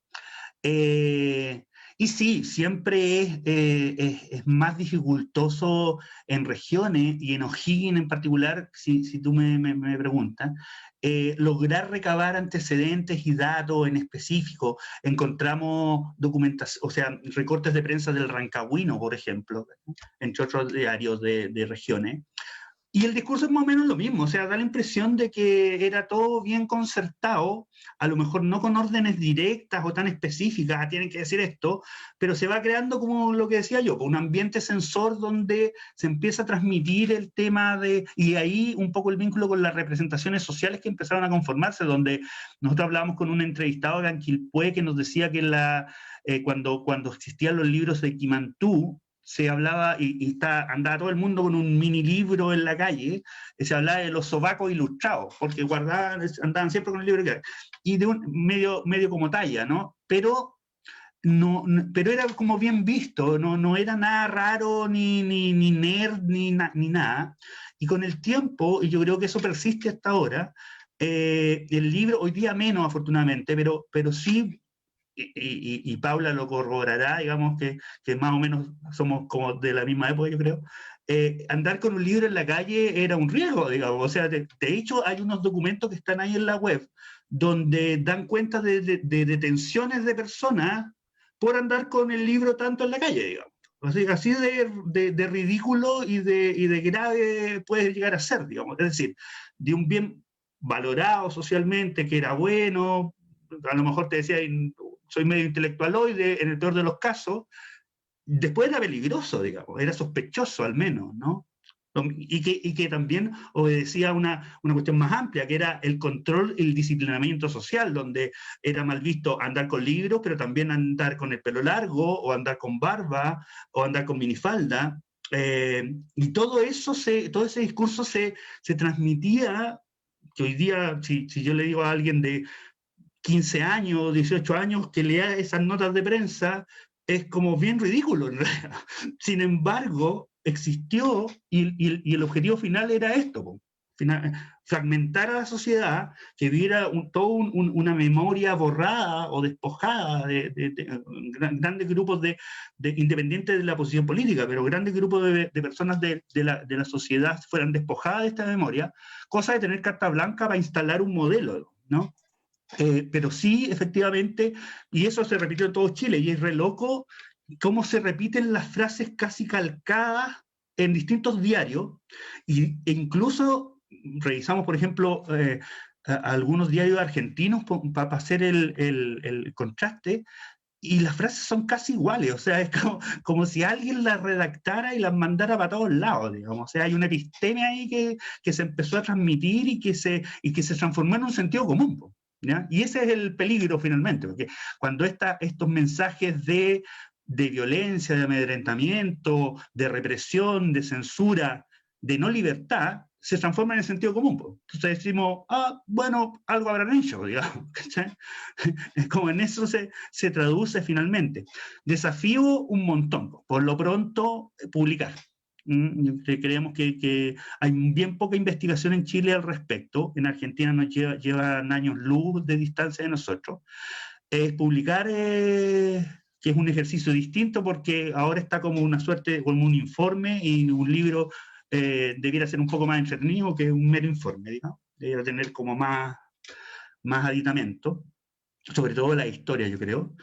D: Y sí, siempre es más dificultoso en regiones, y en O'Higgins en particular, si tú me preguntas, lograr recabar antecedentes y datos en específico. Encontramos documentación, o sea, recortes de prensa del Rancagüino, por ejemplo, entre otros diarios de regiones. Y el discurso es más o menos lo mismo, o sea, da la impresión de que era todo bien concertado, a lo mejor no con órdenes directas o tan específicas, tienen que decir esto, pero se va creando, como lo que decía yo, un ambiente sensor donde se empieza a transmitir el tema y ahí un poco el vínculo con las representaciones sociales que empezaron a conformarse, donde nosotros hablábamos con un entrevistado de Anquilpué que nos decía que cuando existían los libros de Quimantú, se hablaba, andaba todo el mundo con un mini libro en la calle, se hablaba de los sobacos ilustrados, porque andaban siempre con el libro y de medio como talla, ¿no? Pero era como bien visto, no era nada raro, ni nerd, ni nada. Y con el tiempo, y yo creo que eso persiste hasta ahora, el libro, hoy día menos afortunadamente, pero sí, y Paula lo corroborará, digamos que más o menos somos como de la misma época, yo creo, andar con un libro en la calle era un riesgo, digamos. O sea, de hecho hay unos documentos que están ahí en la web donde dan cuenta de detenciones de personas por andar con el libro tanto en la calle, digamos. Así de ridículo y de grave puede llegar a ser, digamos. Es decir, de un bien valorado socialmente, que era bueno, a lo mejor te decía, soy medio intelectualoide, en el peor de los casos, después era peligroso, digamos, era sospechoso al menos, ¿no? Y que también obedecía a una cuestión más amplia, que era el control, el disciplinamiento social, donde era mal visto andar con libros, pero también andar con el pelo largo, o andar con barba, o andar con minifalda. Y todo eso, todo ese discurso se transmitía, que hoy día, si yo le digo a alguien de 15 años, 18 años, que lea esas notas de prensa, es como bien ridículo en realidad. Sin embargo, existió y el objetivo final era esto, fragmentar a la sociedad, que viera una memoria borrada o despojada de grandes grupos independientes de la posición política, pero grandes grupos de personas de la sociedad fueran despojadas de esta memoria, cosa de tener carta blanca para instalar un modelo, ¿no? Pero sí, efectivamente, y eso se repitió en todo Chile, y es re loco cómo se repiten las frases casi calcadas en distintos diarios, e incluso revisamos, por ejemplo, algunos diarios argentinos para hacer el contraste, y las frases son casi iguales, o sea, es como si alguien las redactara y las mandara para todos lados, digamos. O sea, hay una epistemia ahí que se empezó a transmitir y que se transformó en un sentido común, ¿ya? Y ese es el peligro finalmente, porque cuando estos mensajes de violencia, de amedrentamiento, de represión, de censura, de no libertad, se transforman en sentido común. Entonces decimos, bueno, algo habrán hecho, digamos. Como en eso se traduce finalmente. Desafío un montón, por lo pronto publicar. Creemos que hay bien poca investigación en Chile al respecto. En Argentina nos llevan años luz de distancia de nosotros. Publicar, que es un ejercicio distinto porque ahora está como una suerte, como un informe, y un libro debiera ser un poco más entretenido que un mero informe, digamos. Debiera tener como más aditamento, sobre todo la historia, yo creo.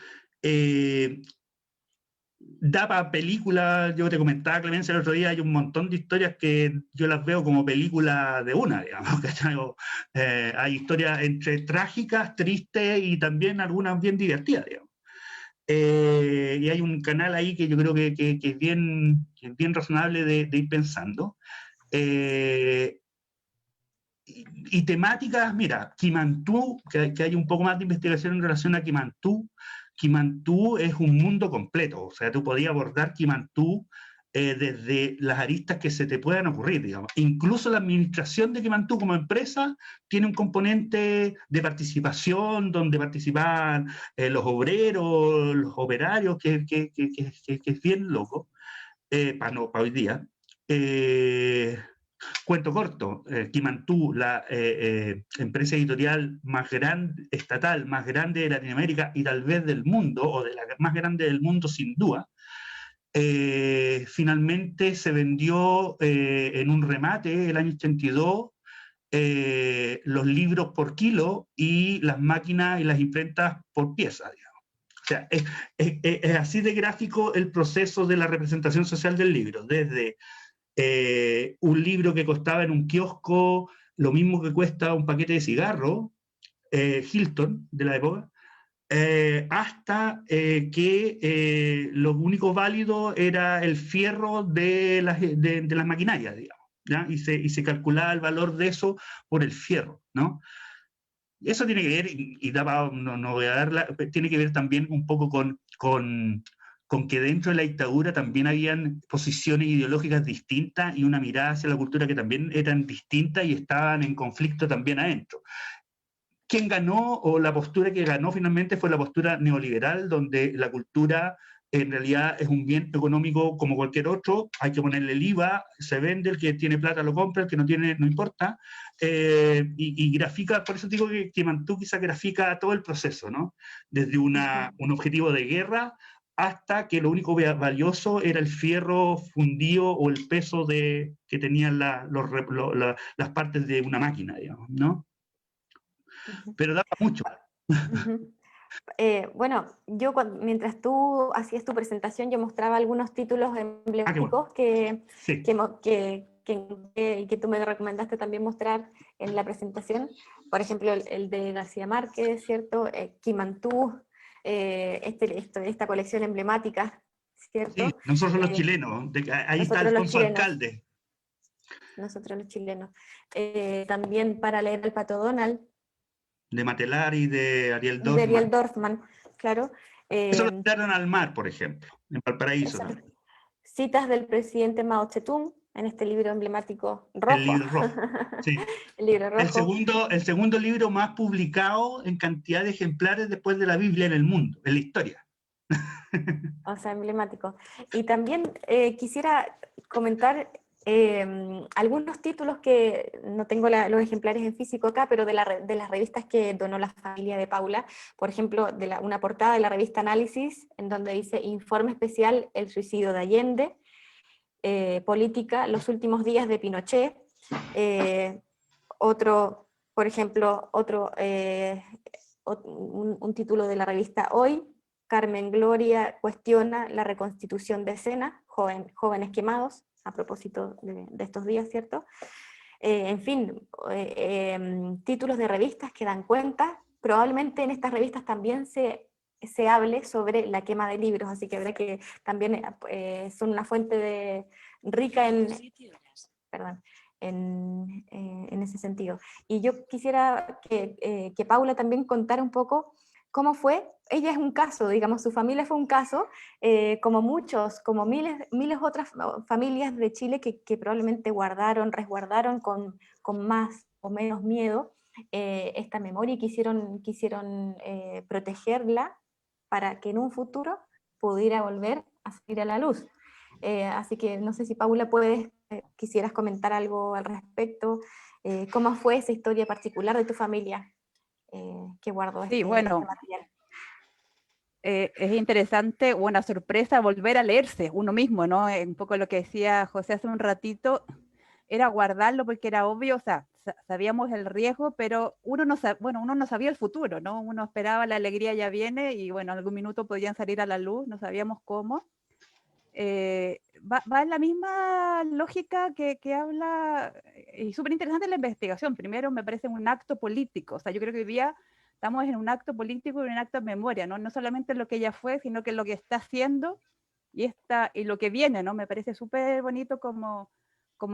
D: Da para películas, yo te comentaba, Clemencia, el otro día, hay un montón de historias que yo las veo como películas de una, digamos, ¿cachai? Hay historias entre trágicas, tristes y también algunas bien divertidas, digamos. Y hay un canal ahí que yo creo que es bien razonable de ir pensando. Y temáticas, mira, Kimantú, que hay un poco más de investigación en relación a Kimantú. Kimantú es un mundo completo, o sea, tú podías abordar Kimantú desde las aristas que se te puedan ocurrir, digamos. Incluso la administración de Kimantú como empresa tiene un componente de participación, donde participan los obreros, los operarios, que es bien loco, para hoy día. Cuento corto, Kimantú, la empresa editorial más grande, estatal, más grande de Latinoamérica y tal vez del mundo, o de la más grande del mundo sin duda, finalmente se vendió en un remate el año 82 los libros por kilo y las máquinas y las imprentas por pieza, digamos. O sea, es así de gráfico el proceso de la representación social del libro, desde un libro que costaba en un kiosco lo mismo que cuesta un paquete de cigarro, Hilton de la época, hasta que lo único válido era el fierro de las maquinarias, digamos, ¿ya? Y se calculaba el valor de eso por el fierro, ¿no? Eso tiene que ver, y no voy a darla, tiene que ver también un poco con que dentro de la dictadura también habían posiciones ideológicas distintas y una mirada hacia la cultura que también eran distintas y estaban en conflicto también adentro. ¿Quién ganó, o la postura que ganó finalmente, fue la postura neoliberal, donde la cultura en realidad es un bien económico como cualquier otro, hay que ponerle el IVA, se vende, el que tiene plata lo compra, el que no tiene no importa, y grafica, por eso digo que Kimantú quizá grafica todo el proceso, ¿no? Desde un objetivo de guerra hasta que lo único valioso era el fierro fundido o el peso que tenían las partes de una máquina, digamos, ¿no? Pero daba mucho.
B: Bueno, yo mientras tú hacías tu presentación, yo mostraba algunos títulos emblemáticos
D: sí.
B: que y que tú me recomendaste también mostrar en la presentación, por ejemplo, el de García Márquez, ¿cierto? Quimantú, esta colección emblemática, ¿cierto?
D: Sí, nosotros los
B: Eh,
D: chilenos, ahí está
B: nosotros los
D: Alfonso
B: chilenos.
D: Alcalde.
B: Nosotros los chilenos. También para leer al Pato Donald,
D: De Matelar y de Ariel
B: de Ariel
D: Dorfman.
B: Dorfman, claro.
D: Eso lo
B: Eh,
D: tiraron al mar, por ejemplo, en Valparaíso
B: esas
D: también.
B: citas del presidente Mao Zedong, en este libro emblemático
D: El
B: rojo.
D: libro rojo. Sí.
B: El libro rojo.
D: El segundo libro más publicado en cantidad de ejemplares después de la Biblia en el mundo, en la historia.
B: O sea, emblemático. Y también quisiera comentar algunos títulos que no tengo los ejemplares en físico acá, pero de las revistas que donó la familia de Paula. Por ejemplo, una portada de la revista Análisis, en donde dice Informe Especial El Suicidio de Allende, Política, Los Últimos Días de Pinochet. Otro, por ejemplo, un título de la revista Hoy, Carmen Gloria cuestiona la reconstitución de escena, jóvenes quemados, a propósito de estos días, ¿cierto? En fin, títulos de revistas que dan cuenta, probablemente en estas revistas también se hable sobre la quema de libros, así que verá que también son una fuente rica perdón, en ese sentido. Y yo quisiera que Paula también contara un poco cómo fue. Ella es un caso, digamos, su familia fue un caso, como muchos, como miles otras familias de Chile que probablemente resguardaron con más o menos miedo esta memoria y quisieron protegerla para que en un futuro pudiera volver a salir a la luz. Así que no sé si Paula quisieras comentar algo al respecto. ¿Cómo fue esa historia particular de tu familia que guardó
C: Sí,
B: este
C: bueno,
B: material?
C: es interesante, una sorpresa volver a leerse uno mismo, ¿no? Un poco lo que decía José hace un ratito, era guardarlo porque era obvio, o sea, sabíamos el riesgo, pero uno no sabía el futuro, ¿no? Uno esperaba la alegría ya viene y bueno, en algún minuto podían salir a la luz, no sabíamos cómo. Va en la misma lógica que habla, y súper interesante la investigación. Primero me parece un acto político, o sea, yo creo que hoy día estamos en un acto político y un acto de memoria, ¿no? No solamente lo que ella fue, sino que lo que está haciendo y lo que viene, ¿no? Me parece súper bonito como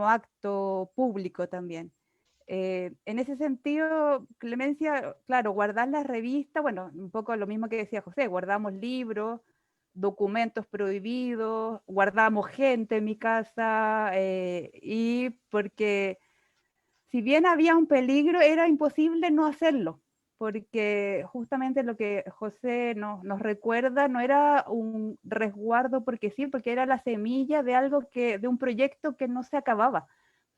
C: acto público también. En ese sentido, Clemencia, claro, guardar las revistas, bueno, un poco lo mismo que decía José, guardamos libros, documentos prohibidos, guardamos gente en mi casa, y porque si bien había un peligro, era imposible no hacerlo, porque justamente lo que José nos recuerda no era un resguardo porque sí, porque era la semilla de de un proyecto que no se acababa.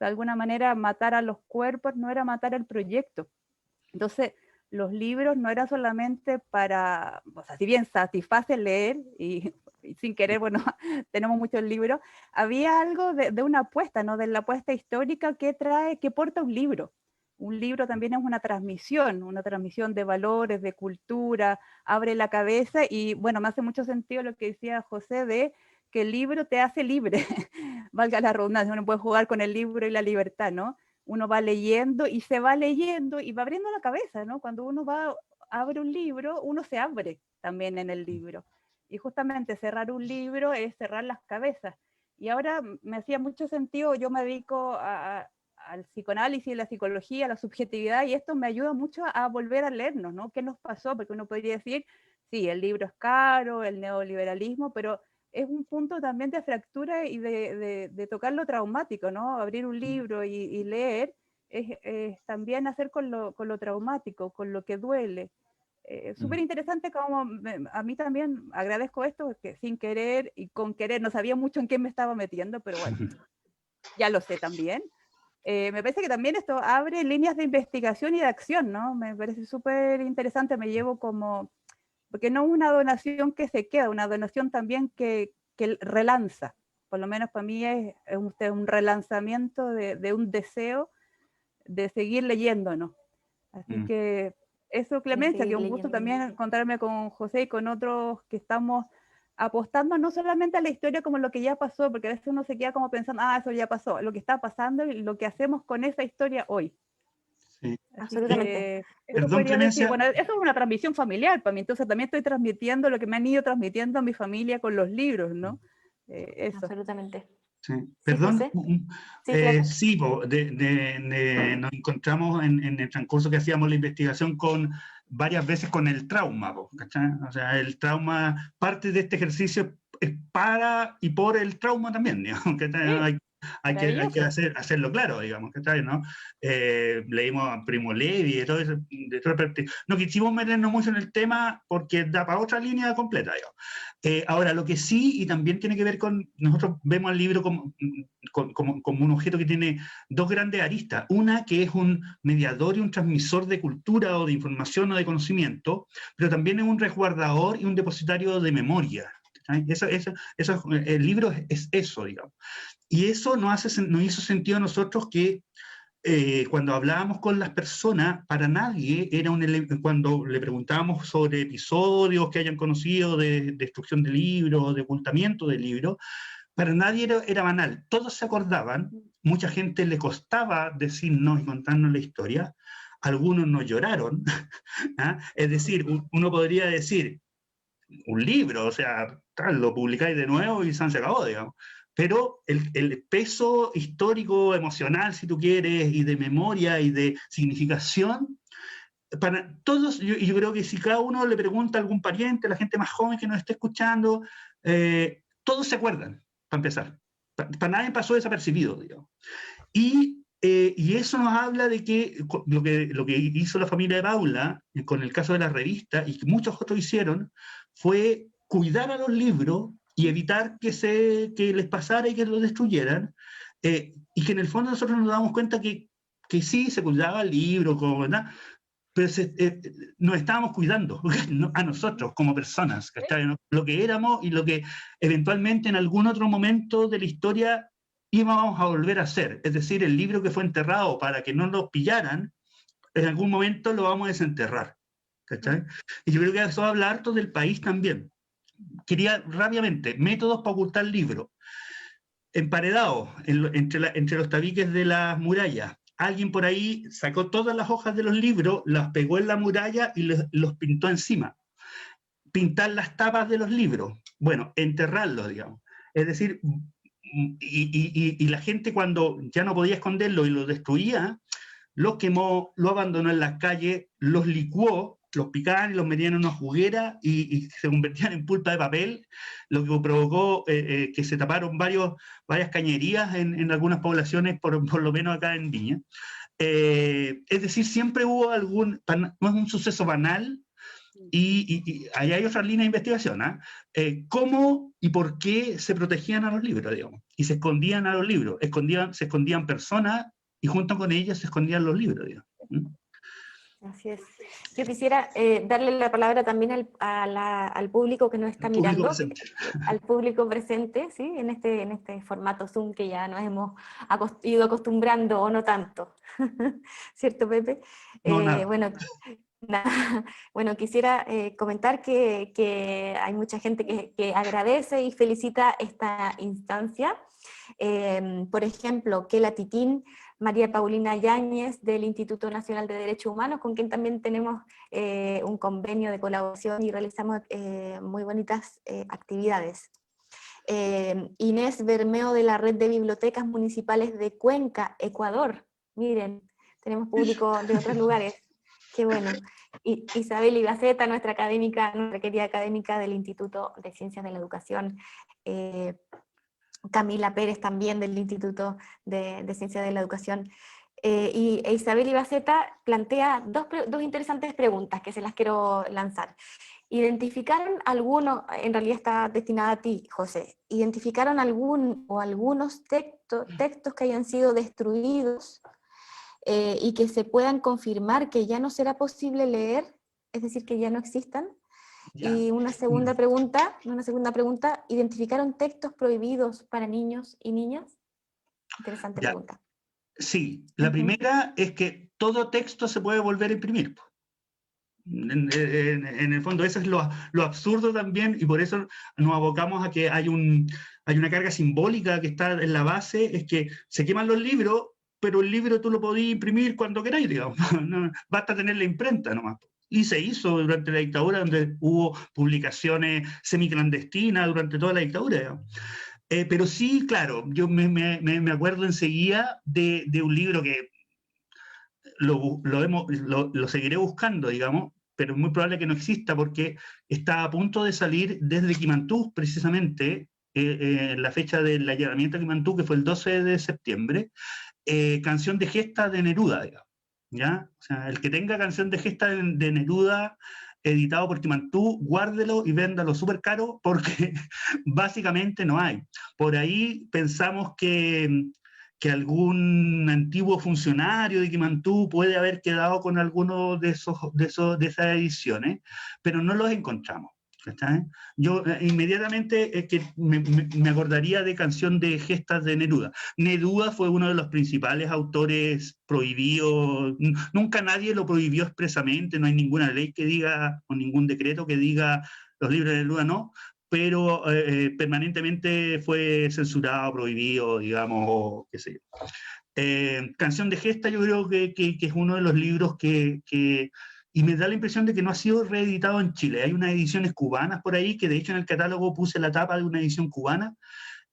C: De alguna manera, matar a los cuerpos no era matar el proyecto. Entonces, los libros no eran solamente para, o sea, si bien satisfacen leer y sin querer, bueno, tenemos muchos libros, había algo de una apuesta, ¿no? De la apuesta histórica que porta un libro. Un libro también es una transmisión de valores, de cultura, abre la cabeza y, bueno, me hace mucho sentido lo que decía José de que el libro te hace libre, valga la redundancia, uno puede jugar con el libro y la libertad, ¿no? Uno va leyendo y se va leyendo y va abriendo la cabeza, ¿no? Cuando uno abre un libro, uno se abre también en el libro. Y justamente cerrar un libro es cerrar las cabezas. Y ahora me hacía mucho sentido, yo me dedico al psicoanálisis, la psicología, la subjetividad, y esto me ayuda mucho a volver a leernos, ¿no? ¿Qué nos pasó? Porque uno podría decir, sí, el libro es caro, el neoliberalismo, pero es un punto también de fractura y de tocar lo traumático, ¿no? Abrir un libro y leer es también hacer con lo traumático, con lo que duele. Súper interesante como a mí también agradezco esto, que sin querer y con querer, no sabía mucho en qué me estaba metiendo, pero bueno, ya lo sé también. Me parece que también esto abre líneas de investigación y de acción, ¿no? Me parece súper interesante, me llevo como porque no es una donación que se queda, una donación también que relanza. Por lo menos para mí es un relanzamiento de un deseo de seguir leyéndonos. Así que eso, Clemencia, que un gusto
B: Leyendo.
C: también encontrarme con José y con otros que estamos apostando no solamente a la historia como lo que ya pasó, porque a veces uno se queda como pensando, eso ya pasó, lo que está pasando y lo que hacemos con esa historia hoy.
D: Sí.
C: Así
B: Absolutamente.
C: que eso
D: Perdón,
C: podría decir,
D: Clemencia.
C: bueno, eso es una transmisión familiar para mí, entonces también estoy transmitiendo lo que me han ido transmitiendo a mi familia con los libros, ¿no? Eso.
B: Absolutamente.
D: Sí.
B: Sí,
D: Perdón,
B: José. Sí, claro.
D: sí, nos encontramos en el transcurso que hacíamos la investigación varias veces con el trauma, ¿cachai? O sea, el trauma, parte de este ejercicio es para y por el trauma también, digamos, ¿cachai?
C: Sí,
D: Hay que
C: maravilloso.
D: hacerlo claro, digamos, ¿cachai? ¿No? Leímos a Primo Levi, de todo eso, de toda perspectiva. No quisimos meternos mucho en el tema porque da para otra línea completa, digamos. Ahora, lo que sí, y también tiene que ver con, nosotros vemos al libro como un objeto que tiene dos grandes aristas. Una que es un mediador y un transmisor de cultura o de información o de conocimiento, pero también es un resguardador y un depositario de memoria. El libro es eso, digamos. Y eso nos hizo sentido a nosotros que cuando hablábamos con las personas, para nadie era cuando le preguntábamos sobre episodios que hayan conocido de destrucción de libros, de ocultamiento de libros, para nadie era banal. Todos se acordaban, mucha gente le costaba decirnos y contarnos la historia, algunos nos lloraron. ¿Ah? Es decir, uno podría decir, un libro, o sea, lo publicáis de nuevo y se acabó, digamos. Pero el peso histórico, emocional, si tú quieres, y de memoria y de significación, para todos, yo creo que si cada uno le pregunta a algún pariente, a la gente más joven que nos esté escuchando, todos se acuerdan, para empezar. Para nadie pasó desapercibido, digamos. Y eso nos habla de que lo que hizo la familia de Paula, con el caso de la revista, y que muchos otros hicieron, fue cuidar a los libros y evitar que les pasara y que los destruyeran, y que en el fondo nosotros nos damos cuenta que sí, se cuidaba el libro, ¿verdad? Pero nos estábamos cuidando a nosotros como personas, ¿cachai? Lo que éramos y lo que eventualmente en algún otro momento de la historia íbamos a volver a hacer. Es decir, el libro que fue enterrado para que no lo pillaran, en algún momento lo vamos a desenterrar. ¿Cachai? Y yo creo que eso habla harto del país también. Quería rápidamente, métodos para ocultar libros. Emparedados entre los tabiques de las murallas. Alguien por ahí sacó todas las hojas de los libros, las pegó en la muralla y los pintó encima. Pintar las tapas de los libros. Bueno, enterrarlos, digamos. Es decir, y la gente cuando ya no podía esconderlo y lo destruía, los quemó, lo abandonó en las calles, los licuó, los picaban y los metían en una juguera y se convertían en pulpa de papel, lo que provocó que se taparon varias cañerías en algunas poblaciones, por lo menos acá en Viña. Es decir, siempre hubo no es un suceso banal, y ahí hay otra línea de investigación, cómo y por qué se protegían a los libros, digamos, y se escondían a los libros, se escondían personas y junto con ellas se escondían los libros, digamos.
B: Así es. Yo quisiera darle la palabra también al público que nos está
D: Público
B: mirando,
D: presente.
B: al público presente, ¿sí? En este formato Zoom que ya nos hemos ido acostumbrando, o no tanto. ¿Cierto, Pepe?
D: No, nada.
B: Bueno, bueno, quisiera comentar que hay mucha gente que agradece y felicita esta instancia. Por ejemplo, Kela Titín, María Paulina Yáñez del Instituto Nacional de Derechos Humanos, con quien también tenemos un convenio de colaboración y realizamos muy bonitas actividades. Inés Bermeo de la Red de Bibliotecas Municipales de Cuenca, Ecuador. Miren, tenemos público de otros lugares. Qué bueno. Isabel Ibaceta, nuestra querida académica del Instituto de Ciencias de la Educación. Camila Pérez también del Instituto de Ciencias de la Educación. Y Isabel Ibaceta plantea dos interesantes preguntas que se las quiero lanzar. ¿Identificaron alguno, en realidad está destinada a ti, José, identificaron algunos textos que hayan sido destruidos y que se puedan confirmar que ya no será posible leer, es decir, que ya no existan?
D: Ya.
B: Y una segunda pregunta, ¿identificaron textos prohibidos para niños y niñas? Interesante
D: Ya.
B: pregunta.
D: Sí, la primera es que todo texto se puede volver a imprimir. En el fondo eso es lo absurdo también, y por eso nos abocamos a que hay una carga simbólica que está en la base, es que se queman los libros, pero el libro tú lo podías imprimir cuando queráis, digamos, no, basta tener la imprenta nomás. Y se hizo durante la dictadura, donde hubo publicaciones semiclandestinas durante toda la dictadura, digamos. Pero sí, claro, yo me acuerdo enseguida de un libro que lo seguiré buscando, digamos, pero es muy probable que no exista porque está a punto de salir desde Quimantú, precisamente, la fecha del allanamiento a Quimantú, que fue el 12 de septiembre, Canción de Gesta de Neruda, digamos, ¿ya? O sea, el que tenga Canción de Gesta de Neruda, editado por Quimantú, guárdelo y véndalo súper caro porque básicamente no hay. Por ahí pensamos que algún antiguo funcionario de Quimantú puede haber quedado con alguno de esas ediciones, pero no los encontramos. ¿Está? Yo inmediatamente que me acordaría de Canción de Gestas de Neruda. Neruda fue uno de los principales autores prohibidos, nunca nadie lo prohibió expresamente, no hay ninguna ley que diga, o ningún decreto que diga los libros de Neruda no, pero permanentemente fue censurado, prohibido, digamos, o qué sé yo. Canción de Gesta yo creo que es uno de los libros y me da la impresión de que no ha sido reeditado en Chile. Hay unas ediciones cubanas por ahí, que de hecho en el catálogo puse la tapa de una edición cubana,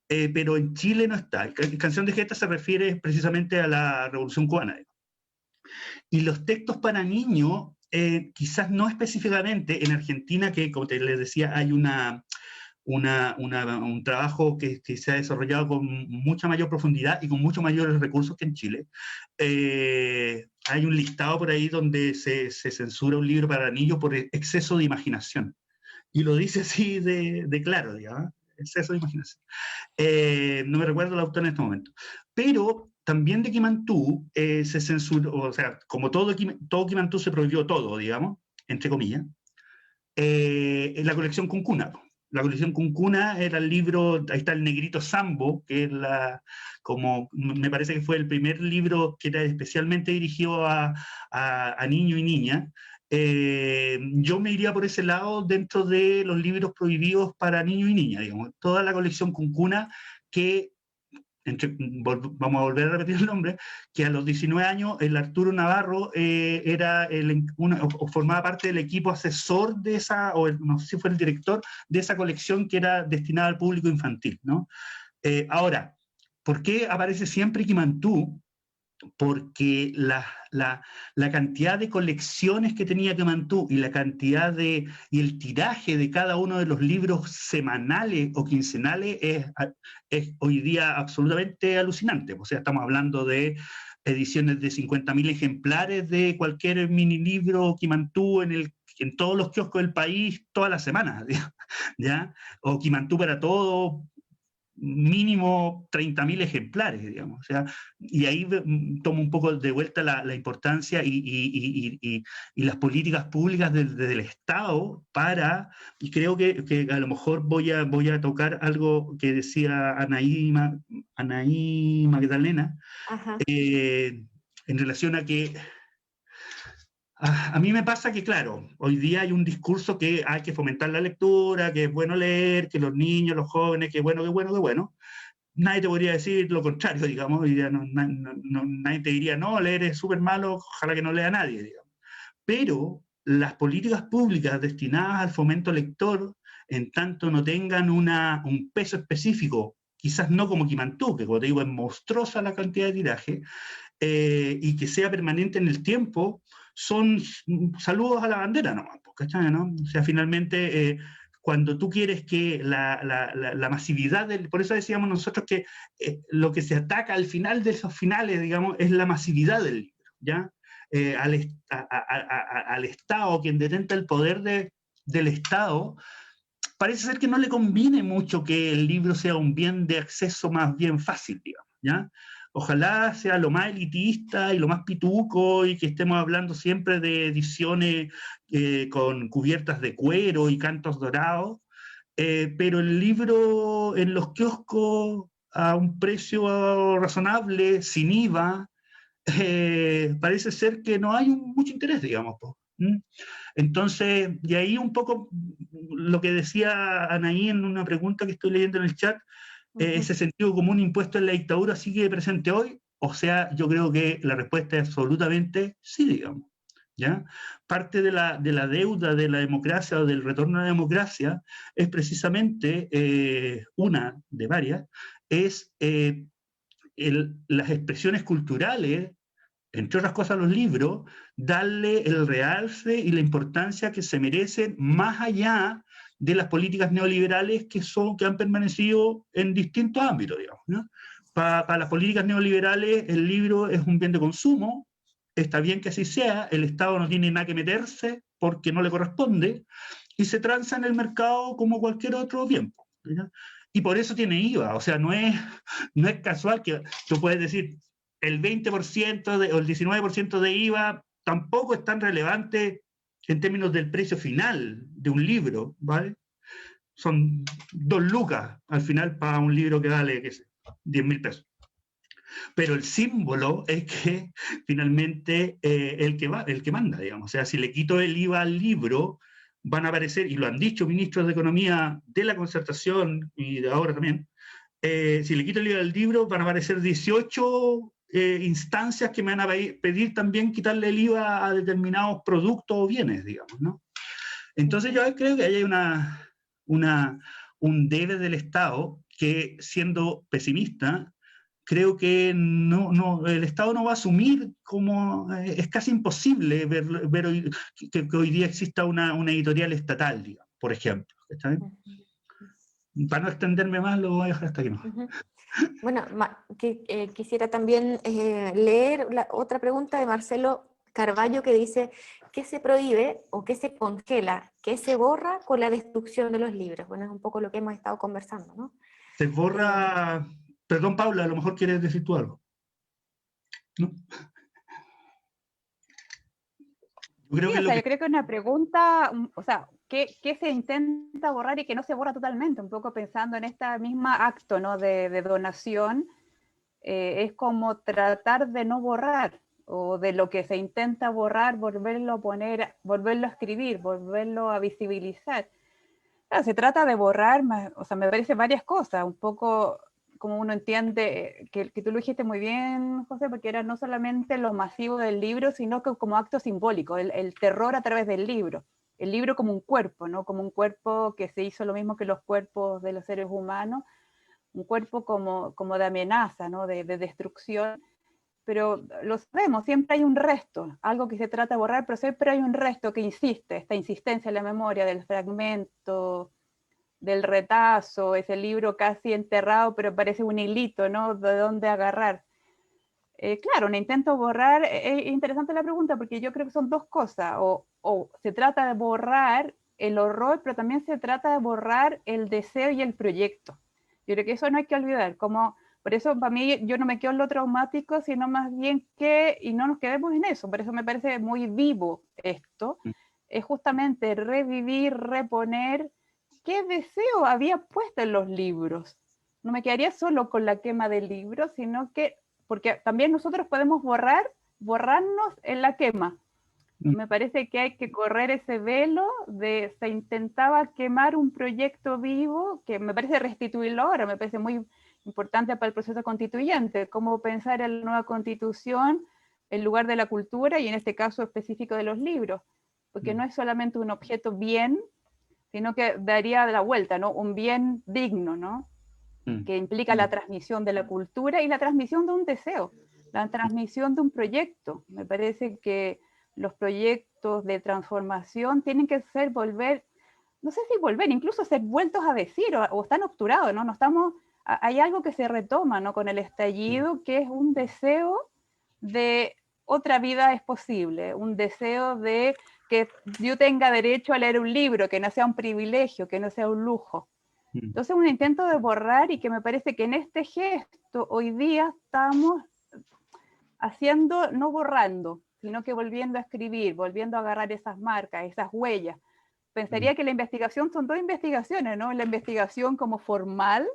D: pero en Chile no está. Canción de Gesta se refiere precisamente a la Revolución Cubana. Y los textos para niños, quizás no específicamente en Argentina, que como les decía, hay un trabajo que se ha desarrollado con mucha mayor profundidad y con muchos mayores recursos que en Chile. Hay un listado por ahí donde se censura un libro para niños por exceso de imaginación. Y lo dice así de claro, digamos, exceso de imaginación. No me recuerdo el autor en este momento. Pero también de Quimantú se censuró, o sea, como todo Quimantú se prohibió todo, digamos, entre comillas, en la colección Cuncuna. La colección Cuncuna era el libro, ahí está el Negrito Sambo, que es como me parece que fue el primer libro que era especialmente dirigido a niños y niñas. Yo me iría por ese lado dentro de los libros prohibidos para niños y niñas, digamos. Toda la colección Cuncuna que vamos a volver a repetir el nombre, que a los 19 años el Arturo Navarro era formaba parte del equipo asesor de esa, no sé si fue el director de esa colección que era destinada al público infantil, ¿no? Ahora, ¿por qué aparece siempre Quimantú? Porque la cantidad de colecciones que tenía Quimantú y la cantidad y el tiraje de cada uno de los libros semanales o quincenales es hoy día absolutamente alucinante. O sea, estamos hablando de ediciones de 50.000 ejemplares de cualquier mini libro Quimantú en todos los kioscos del país todas las semanas, ¿ya? O Quimantú para todo, mínimo 30.000 ejemplares, digamos. O sea, y ahí tomo un poco de vuelta la importancia y las políticas públicas del Estado y creo que a lo mejor voy a tocar algo que decía Anaí Magdalena, en relación a que a mí me pasa que, claro, hoy día hay un discurso que hay que fomentar la lectura, que es bueno leer, que los niños, los jóvenes, que bueno, que bueno, que bueno. Nadie te podría decir lo contrario, digamos. Hoy día nadie te diría, no, leer es súper malo, ojalá que no lea nadie, digamos. Pero las políticas públicas destinadas al fomento lector, en tanto no tengan un peso específico, quizás no como Quimantú, que como te digo es monstruosa la cantidad de tiraje, y que sea permanente en el tiempo, son saludos a la bandera nomás, ¿cachai? ¿No? O sea, finalmente, cuando tú quieres que la masividad, por eso decíamos nosotros que lo que se ataca al final de esos finales, digamos, es la masividad del libro, ¿ya? Al Estado, quien detenta el poder del Estado, parece ser que no le conviene mucho que el libro sea un bien de acceso más bien fácil, digamos, ¿ya? Ojalá sea lo más elitista y lo más pituco y que estemos hablando siempre de ediciones con cubiertas de cuero y cantos dorados, pero el libro en los kioscos a un precio razonable, sin IVA, parece ser que no hay mucho interés, digamos. ¿Mm? Entonces, y ahí un poco lo que decía Anaí en una pregunta que estoy leyendo en el chat, ese sentido común impuesto en la dictadura sigue presente hoy. O sea, yo creo que la respuesta es absolutamente sí, digamos. ¿Ya? Parte de la deuda de la democracia o del retorno a la democracia es precisamente, una de varias, es las expresiones culturales, entre otras cosas los libros, darle el realce y la importancia que se merecen más allá de las políticas neoliberales que han permanecido en distintos ámbitos, digamos, ¿no? Para las políticas neoliberales el libro es un bien de consumo, está bien que así sea, el Estado no tiene nada que meterse porque no le corresponde, y se transa en el mercado como cualquier otro bien, ¿ya? Y por eso tiene IVA, o sea, no es casual que tú puedes decir el 20% o el 19% de IVA tampoco es tan relevante en términos del precio final de un libro, ¿vale? Son 2 lucas al final para un libro que vale, qué sé, 10.000 pesos. Pero el símbolo es que finalmente el que manda, digamos. O sea, si le quito el IVA al libro, van a aparecer, y lo han dicho ministros de Economía de la Concertación y de ahora también, si le quito el IVA al libro, van a aparecer 18 instancias que me van a pedir también quitarle el IVA a determinados productos o bienes, digamos, ¿no? Entonces yo creo que ahí hay un debe del Estado que, siendo pesimista, creo que el Estado no va a asumir como, es casi imposible ver hoy, que hoy día exista una editorial estatal, digamos, por ejemplo. ¿Está bien? Para no extenderme más, lo voy a dejar hasta aquí.
B: Bueno, quisiera también leer otra pregunta de Marcelo Carballo que dice: ¿qué se prohíbe o qué se congela, qué se borra con la destrucción de los libros? Bueno, es un poco lo que hemos estado conversando, ¿no?
D: Se borra... Perdón, Paula, a lo mejor quieres decir tú algo. ¿No?
C: Yo creo que es una pregunta, o sea, ¿qué se intenta borrar y que no se borra totalmente? Un poco pensando en este mismo acto, ¿no?, de donación, es como tratar de no borrar, o de lo que se intenta borrar, volverlo a poner, volverlo a escribir, volverlo a visibilizar. Claro, se trata de borrar, o sea, me parece varias cosas, un poco como uno entiende, que tú lo dijiste muy bien, José, porque era no solamente lo masivo del libro, sino que como acto simbólico, el terror a través del libro. El libro como un cuerpo, ¿no? Como un cuerpo que se hizo lo mismo que los cuerpos de los seres humanos, un cuerpo como de amenaza, ¿no? De destrucción. Pero lo sabemos, siempre hay un resto, algo que se trata de borrar, pero siempre hay un resto que insiste, esta insistencia en la memoria del fragmento, del retazo, ese libro casi enterrado, pero parece un hilito, ¿no?, de dónde agarrar. Claro, un intento borrar, es interesante la pregunta, porque yo creo que son dos cosas, o se trata de borrar el horror, pero también se trata de borrar el deseo y el proyecto. Yo creo que eso no hay que olvidar, como... Por eso, para mí, yo no me quedo en lo traumático, sino más bien y no nos quedemos en eso. Por eso me parece muy vivo esto. Es justamente revivir, reponer qué deseo había puesto en los libros. No me quedaría solo con la quema del libro, sino que, porque también nosotros podemos borrarnos en la quema. Me parece que hay que correr ese velo de se intentaba quemar un proyecto vivo, que me parece restituirlo ahora, me parece muy importante para el proceso constituyente, cómo pensar en la nueva constitución en lugar de la cultura y en este caso específico de los libros, porque no es solamente un objeto bien, sino que daría la vuelta, ¿no? Un bien digno, ¿no? Que implica la transmisión de la cultura y la transmisión de un deseo, la transmisión de un proyecto. Me parece que los proyectos de transformación tienen que ser no sé si volver, incluso ser vueltos a decir, o están obturados, ¿no? No estamos... Hay algo que se retoma, ¿no?, con el estallido, que es un deseo de otra vida es posible, un deseo de que yo tenga derecho a leer un libro, que no sea un privilegio, que no sea un lujo. Entonces, un intento de borrar, y que me parece que en este gesto hoy día estamos haciendo, no borrando, sino que volviendo a escribir, volviendo a agarrar esas marcas, esas huellas. Pensaría que la investigación son dos investigaciones, ¿no? La investigación como formal,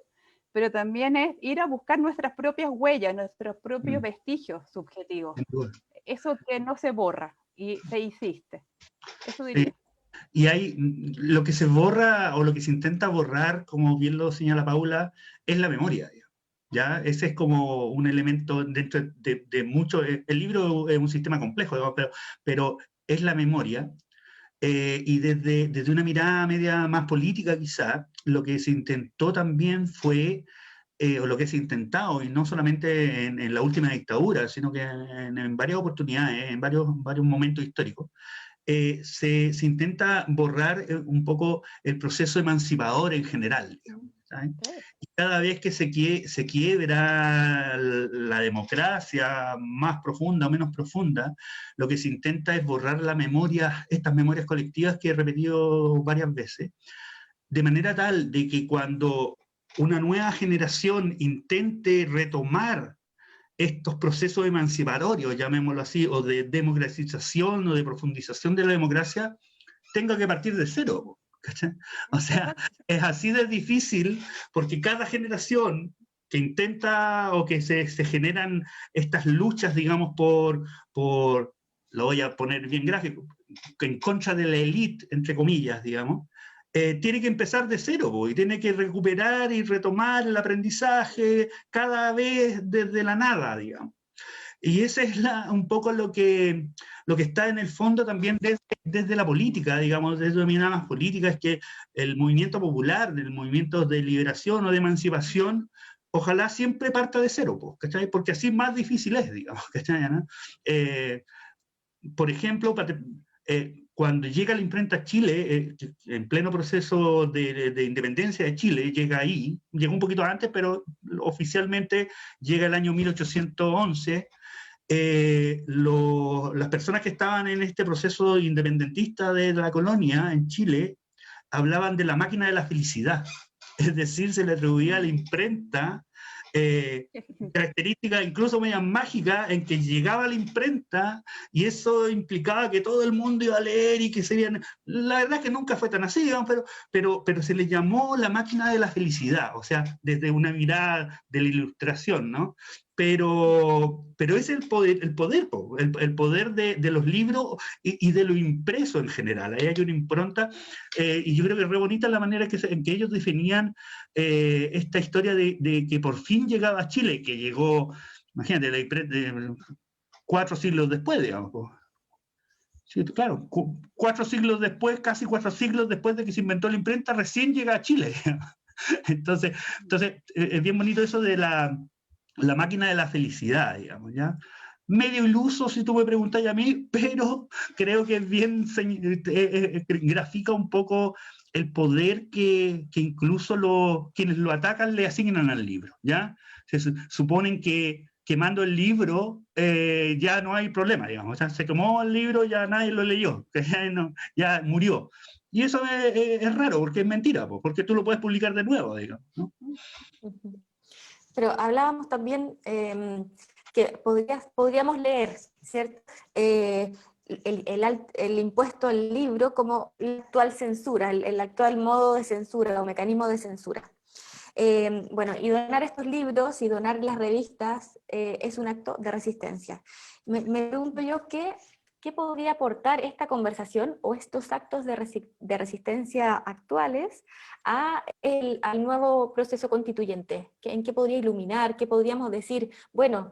C: pero también es ir a buscar nuestras propias huellas, nuestros propios vestigios subjetivos. Eso que no se borra. y se hiciste. Eso
D: Sí.
C: diría.
D: Y hay lo que se borra o lo que se intenta borrar, como bien lo señala Paula, es la memoria. ¿Ya? Ese es como un elemento dentro de mucho. El libro es un sistema complejo, digamos, pero es la memoria. Y desde una mirada media más política, quizá, lo que se intentó también fue, o lo que se ha intentado, y no solamente en la última dictadura, sino que en varias oportunidades, en varios momentos históricos, se intenta borrar un poco el proceso emancipador en general, digamos, ¿sabes? Y cada vez que se quiebra la democracia más profunda o menos profunda, lo que se intenta es borrar la memoria, estas memorias colectivas que he repetido varias veces, de manera tal de que cuando una nueva generación intente retomar estos procesos emancipatorios, llamémoslo así, o de democratización o de profundización de la democracia, tenga que partir de cero. ¿Cachai? O sea, es así de difícil porque cada generación que intenta o que se generan estas luchas, digamos, lo voy a poner bien gráfico, en contra de la élite, entre comillas, digamos, tiene que empezar de cero, y tiene que recuperar y retomar el aprendizaje cada vez desde la nada, digamos. Y ese es un poco lo que está en el fondo también desde la política, digamos, desde una mirada más política, es que el movimiento popular, el movimiento de liberación o de emancipación, ojalá siempre parta de cero, ¿cachai? Porque así más difícil es, digamos, ¿cachai? ¿No? Por ejemplo, cuando llega la imprenta a Chile, en pleno proceso de independencia de Chile, llegó un poquito antes, pero oficialmente llega el año 1811, las personas que estaban en este proceso independentista de la colonia en Chile hablaban de la máquina de la felicidad, es decir, se le atribuía a la imprenta características incluso medio mágicas en que llegaba la imprenta y eso implicaba que todo el mundo iba a leer y que serían... La verdad es que nunca fue tan así, digamos, pero se le llamó la máquina de la felicidad, o sea, desde una mirada de la ilustración, ¿no? Pero es el poder de los libros y de lo impreso en general. Ahí hay una impronta, y yo creo que es re bonita la manera en que ellos definían esta historia de que por fin llegaba a Chile, que llegó, imagínate, 4 siglos después, digamos. Sí, claro, 4 siglos después, casi 4 siglos después de que se inventó la imprenta, recién llega a Chile. Entonces es bien bonito eso de la máquina de la felicidad, digamos, ¿ya? Medio iluso, si tú me preguntas a mí, pero creo que es bien, grafica un poco el poder que incluso quienes lo atacan le asignan al libro, ¿ya? Se suponen que quemando el libro ya no hay problema, digamos, o sea, se quemó el libro, ya nadie lo leyó, ya murió. Y eso es raro, porque es mentira, porque tú lo puedes publicar de nuevo, digamos, ¿no?
B: Pero hablábamos también que podríamos leer, ¿cierto? El impuesto al libro como la actual censura, el actual modo de censura o mecanismo de censura. Bueno, y donar estos libros y donar las revistas es un acto de resistencia. Me pregunto yo, ¿qué podría aportar esta conversación o estos actos de resistencia actuales al nuevo proceso constituyente? ¿En qué podría iluminar? ¿Qué podríamos decir? Bueno,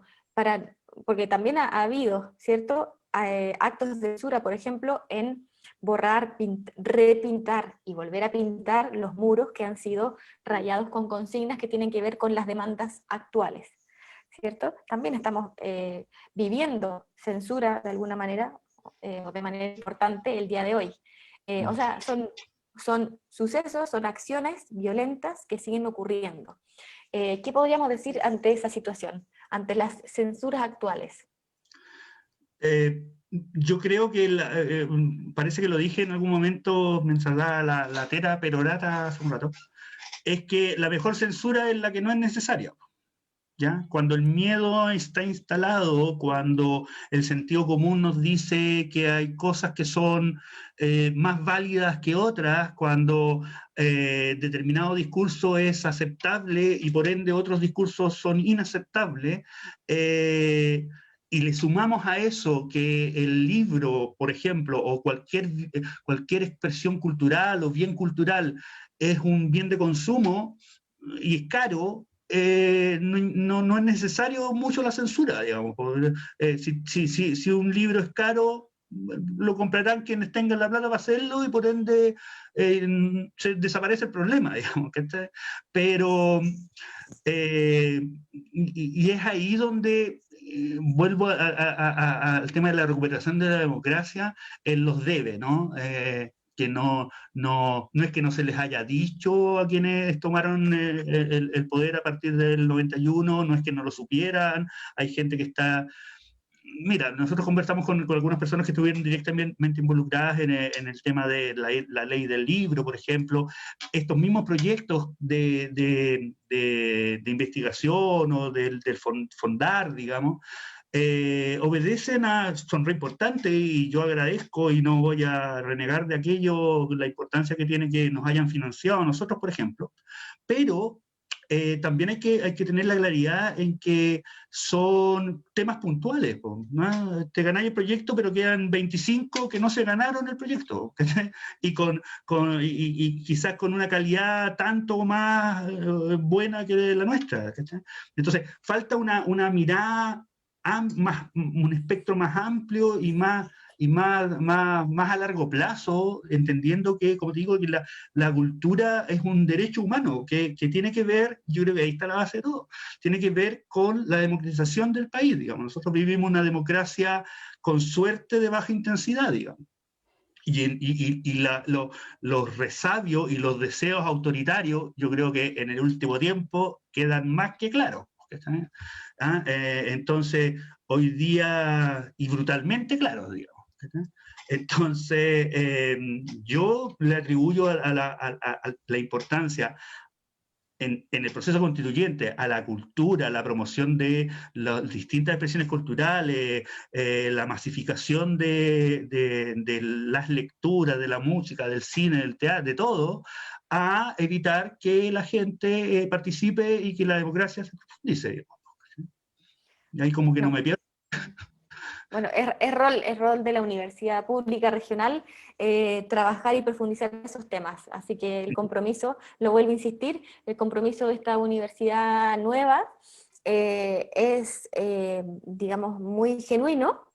B: porque también ha habido, ¿cierto? Actos de censura, por ejemplo, en borrar, repintar y volver a pintar los muros que han sido rayados con consignas que tienen que ver con las demandas actuales, ¿cierto? También estamos viviendo censura de alguna manera, o de manera importante el día de hoy. O sea, son sucesos, son acciones violentas que siguen ocurriendo. ¿Qué podríamos decir ante esa situación, ante las censuras actuales?
D: Yo creo que parece que lo dije en algún momento mientras daba la tera perorata hace un rato, es que la mejor censura es la que no es necesaria, ¿ya? Cuando el miedo está instalado, cuando el sentido común nos dice que hay cosas que son más válidas que otras, cuando determinado discurso es aceptable y por ende otros discursos son inaceptables, y le sumamos a eso que el libro, por ejemplo, o cualquier expresión cultural o bien cultural es un bien de consumo y es caro, no es necesario mucho la censura, digamos. Si un libro es caro, lo comprarán quienes tengan la plata para hacerlo y por ende se desaparece el problema, digamos. Pero, y es ahí donde vuelvo al tema de la recuperación de la democracia en los debe, ¿no? Que no es que no se les haya dicho a quienes tomaron el poder a partir del 91, no es que no lo supieran, hay gente que está... Mira, nosotros conversamos con algunas personas que estuvieron directamente involucradas en el tema de la ley del libro, por ejemplo, estos mismos proyectos de investigación o del fondar, digamos, obedecen son re importantes y yo agradezco y no voy a renegar de aquello la importancia que tiene que nos hayan financiado a nosotros, por ejemplo, pero también hay que tener la claridad en que son temas puntuales, ¿no? Te ganáis el proyecto, pero quedan 25 que no se ganaron el proyecto, ¿cachai? Y quizás con una calidad tanto más buena que la nuestra, ¿cachai? Entonces, falta una mirada, un espectro más amplio y más a largo plazo, entendiendo que, como te digo, que la cultura es un derecho humano que tiene que ver, yo creo que ahí está la base de todo, tiene que ver con la democratización del país, digamos. Nosotros vivimos una democracia con suerte de baja intensidad, digamos. Los resabios y los deseos autoritarios, yo creo que en el último tiempo quedan más que claros. Entonces, hoy día, y brutalmente claros, digamos. Entonces, yo le atribuyo a la importancia en el proceso constituyente a la cultura, a la promoción de las distintas expresiones culturales, la masificación de las lecturas, de la música, del cine, del teatro, de todo, a evitar que la gente participe y que la democracia se profundice. Y ahí como que no me pierdo.
B: Bueno, es rol de la universidad pública regional trabajar y profundizar en esos temas. Así que el compromiso, lo vuelvo a insistir, el compromiso de esta universidad nueva es, digamos, muy genuino.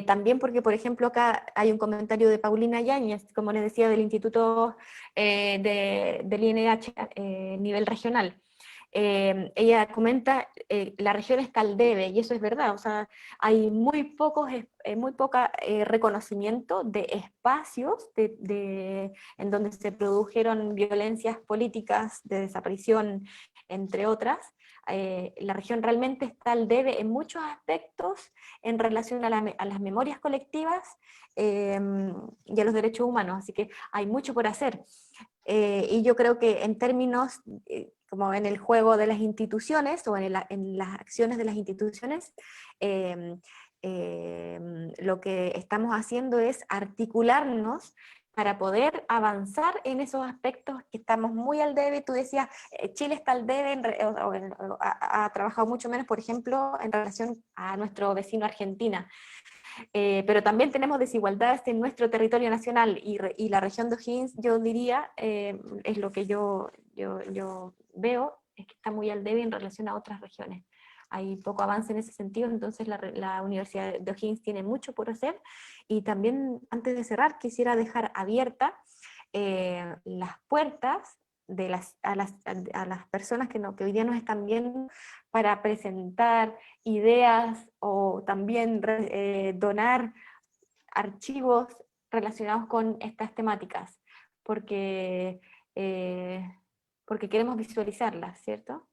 B: También porque, por ejemplo, acá hay un comentario de Paulina Yáñez, como les decía, del Instituto del INH nivel regional. Ella comenta, la región está al debe, y eso es verdad, o sea, hay muy poca reconocimiento de espacios en donde se produjeron violencias políticas de desaparición, entre otras. La región realmente está al debe en muchos aspectos en relación a las memorias colectivas y a los derechos humanos, así que hay mucho por hacer. Y yo creo que en términos, como en el juego de las instituciones o en las acciones de las instituciones, lo que estamos haciendo es articularnos para poder avanzar en esos aspectos que estamos muy al debe. Tú decías, Chile está al debe, ha trabajado mucho menos, por ejemplo, en relación a nuestro vecino Argentina. Pero también tenemos desigualdades en nuestro territorio nacional y la región de O'Higgins, yo diría, es lo que yo veo, es que está muy al debe en relación a otras regiones. Hay poco avance en ese sentido, entonces la Universidad de O'Higgins tiene mucho por hacer. Y también, antes de cerrar, quisiera dejar abiertas las puertas a las personas que hoy día nos están viendo para presentar ideas o también donar archivos relacionados con estas temáticas, porque queremos visualizarlas, ¿cierto?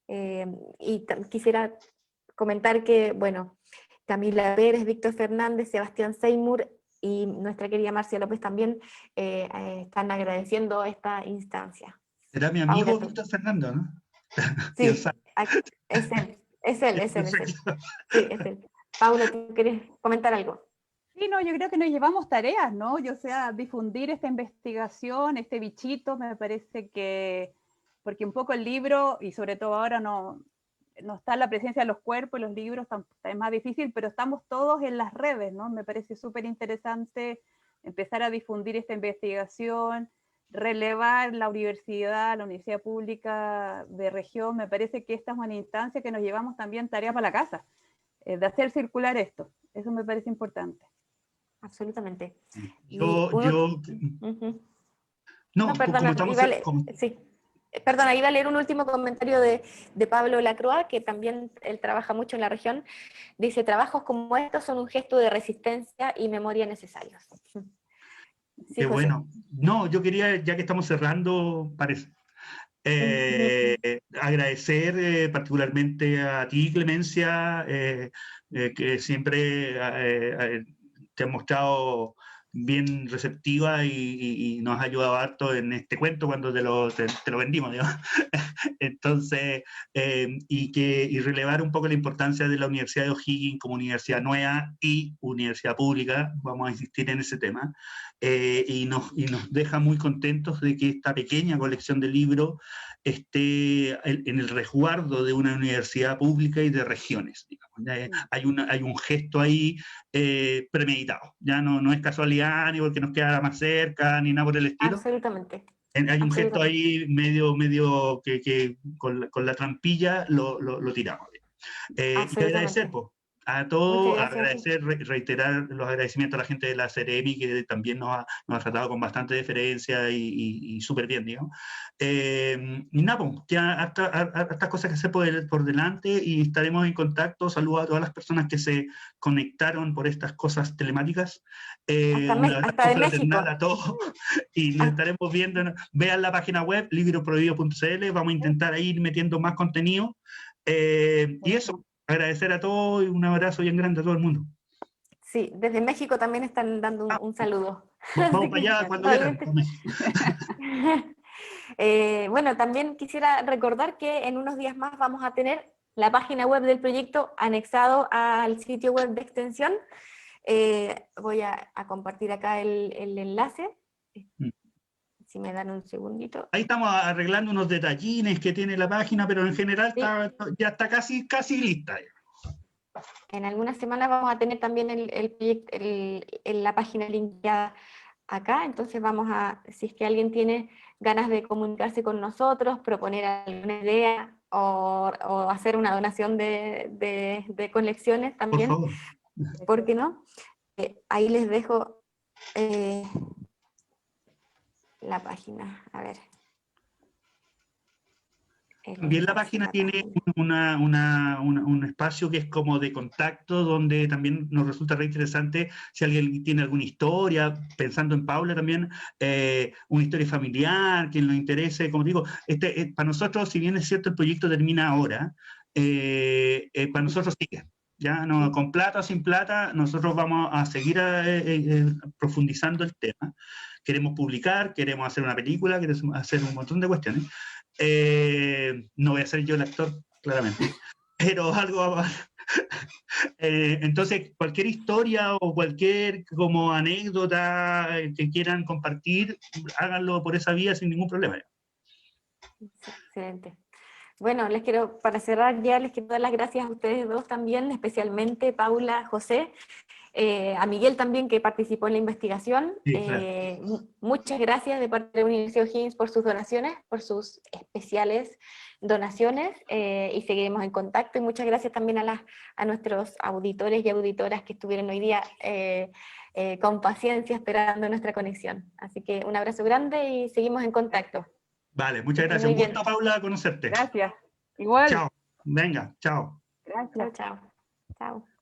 B: Y quisiera comentar que, bueno, Camila Pérez, Víctor Fernández, Sebastián Seymour y nuestra querida Marcia López también están agradeciendo esta instancia.
D: Será mi amigo
B: Paula,
D: Víctor Fernando, ¿no?
B: sí, es él. Sí, es él. Paula, ¿tú quieres comentar algo?
C: Sí, no, yo creo que nos llevamos tareas, ¿no? O sea, difundir esta investigación, este bichito, me parece que, porque un poco el libro, y sobre todo ahora no, no está la presencia de los cuerpos y los libros, es más difícil, pero estamos todos en las redes, ¿no? Me parece súper interesante empezar a difundir esta investigación, relevar la universidad pública de región. Me parece que esta es una instancia que nos llevamos también tarea para la casa, de hacer circular esto. Eso me parece importante.
B: Absolutamente.
D: Yo,
B: Ujú.
D: no,
B: No, perdona, sí. Perdona, iba a leer un último comentario de Pablo Lacroix, que también él trabaja mucho en la región. Dice, trabajos como estos son un gesto de resistencia y memoria necesarios. Sí,
D: qué
B: José.
D: bueno. No, yo quería, ya que estamos cerrando, agradecer particularmente a ti, Clemencia, que siempre te has mostrado bien receptiva y nos ha ayudado harto en este cuento cuando te lo vendimos, digamos. Entonces, y relevar un poco la importancia de la Universidad de O'Higgins como universidad nueva y universidad pública, vamos a insistir en ese tema, y nos deja muy contentos de que esta pequeña colección de libros esté en el resguardo de una universidad pública y de regiones, digamos. Hay un gesto ahí premeditado, ya no es casualidad, ni porque nos queda más cerca, ni nada por el estilo.
B: Absolutamente.
D: Hay un gesto ahí medio que con la trampilla lo tiramos. Y agradecer, pues, a todos, agradecer, reiterar los agradecimientos a la gente de la Ceremi, que también nos ha tratado con bastante deferencia y súper bien, digamos. Y nada, pues, ya hartas cosas que hacer por delante y estaremos en contacto. Saludos a todas las personas que se conectaron por estas cosas telemáticas.
B: Hasta de México.
D: A todos y nos estaremos viendo. Vean la página web, libroprohibido.cl, vamos a intentar ir metiendo más contenido. Y eso, agradecer a todos y un abrazo bien grande a todo el mundo.
B: Sí, desde México también están dando un saludo.
D: Vamos para allá cuando quieran.
B: Bueno, también quisiera recordar que en unos días más vamos a tener la página web del proyecto anexado al sitio web de extensión. Voy a compartir acá el enlace. Si me dan un segundito.
D: Ahí estamos arreglando unos detallines que tiene la página, pero en general sí, ya está casi lista.
B: En algunas semanas vamos a tener también el proyecto, la página linkeada acá, entonces vamos a, si es que alguien tiene ganas de comunicarse con nosotros, proponer alguna idea o hacer una donación de colecciones también,
D: por favor.
B: ¿Por qué no? Ahí les dejo la página, a ver.
D: También la página tiene un espacio que es como de contacto, donde también nos resulta re interesante si alguien tiene alguna historia, pensando en Paula también, una historia familiar, quien nos interese, como digo, para nosotros, si bien es cierto el proyecto termina ahora, para nosotros sigue. Ya no, con plata o sin plata, nosotros vamos a seguir profundizando el tema. Queremos publicar, queremos hacer una película, queremos hacer un montón de cuestiones. No voy a ser yo el actor, claramente, pero algo. Entonces, cualquier historia o cualquier como anécdota que quieran compartir, háganlo por esa vía sin ningún problema.
B: Excelente. Bueno, para cerrar ya, les quiero dar las gracias a ustedes dos también, especialmente Paula, José, a Miguel también, que participó en la investigación.
D: Sí, claro.
B: Muchas gracias de parte de la Universidad de O'Higgins por sus donaciones, por sus especiales donaciones, y seguiremos en contacto. Y muchas gracias también a nuestros auditores y auditoras que estuvieron hoy día con paciencia esperando nuestra conexión. Así que un abrazo grande y seguimos en contacto.
D: Vale, muchas gracias. Un gusto, Paula, conocerte.
C: Gracias. Igual.
D: Chao. Venga, chao.
C: Gracias.
B: Chao. Chao.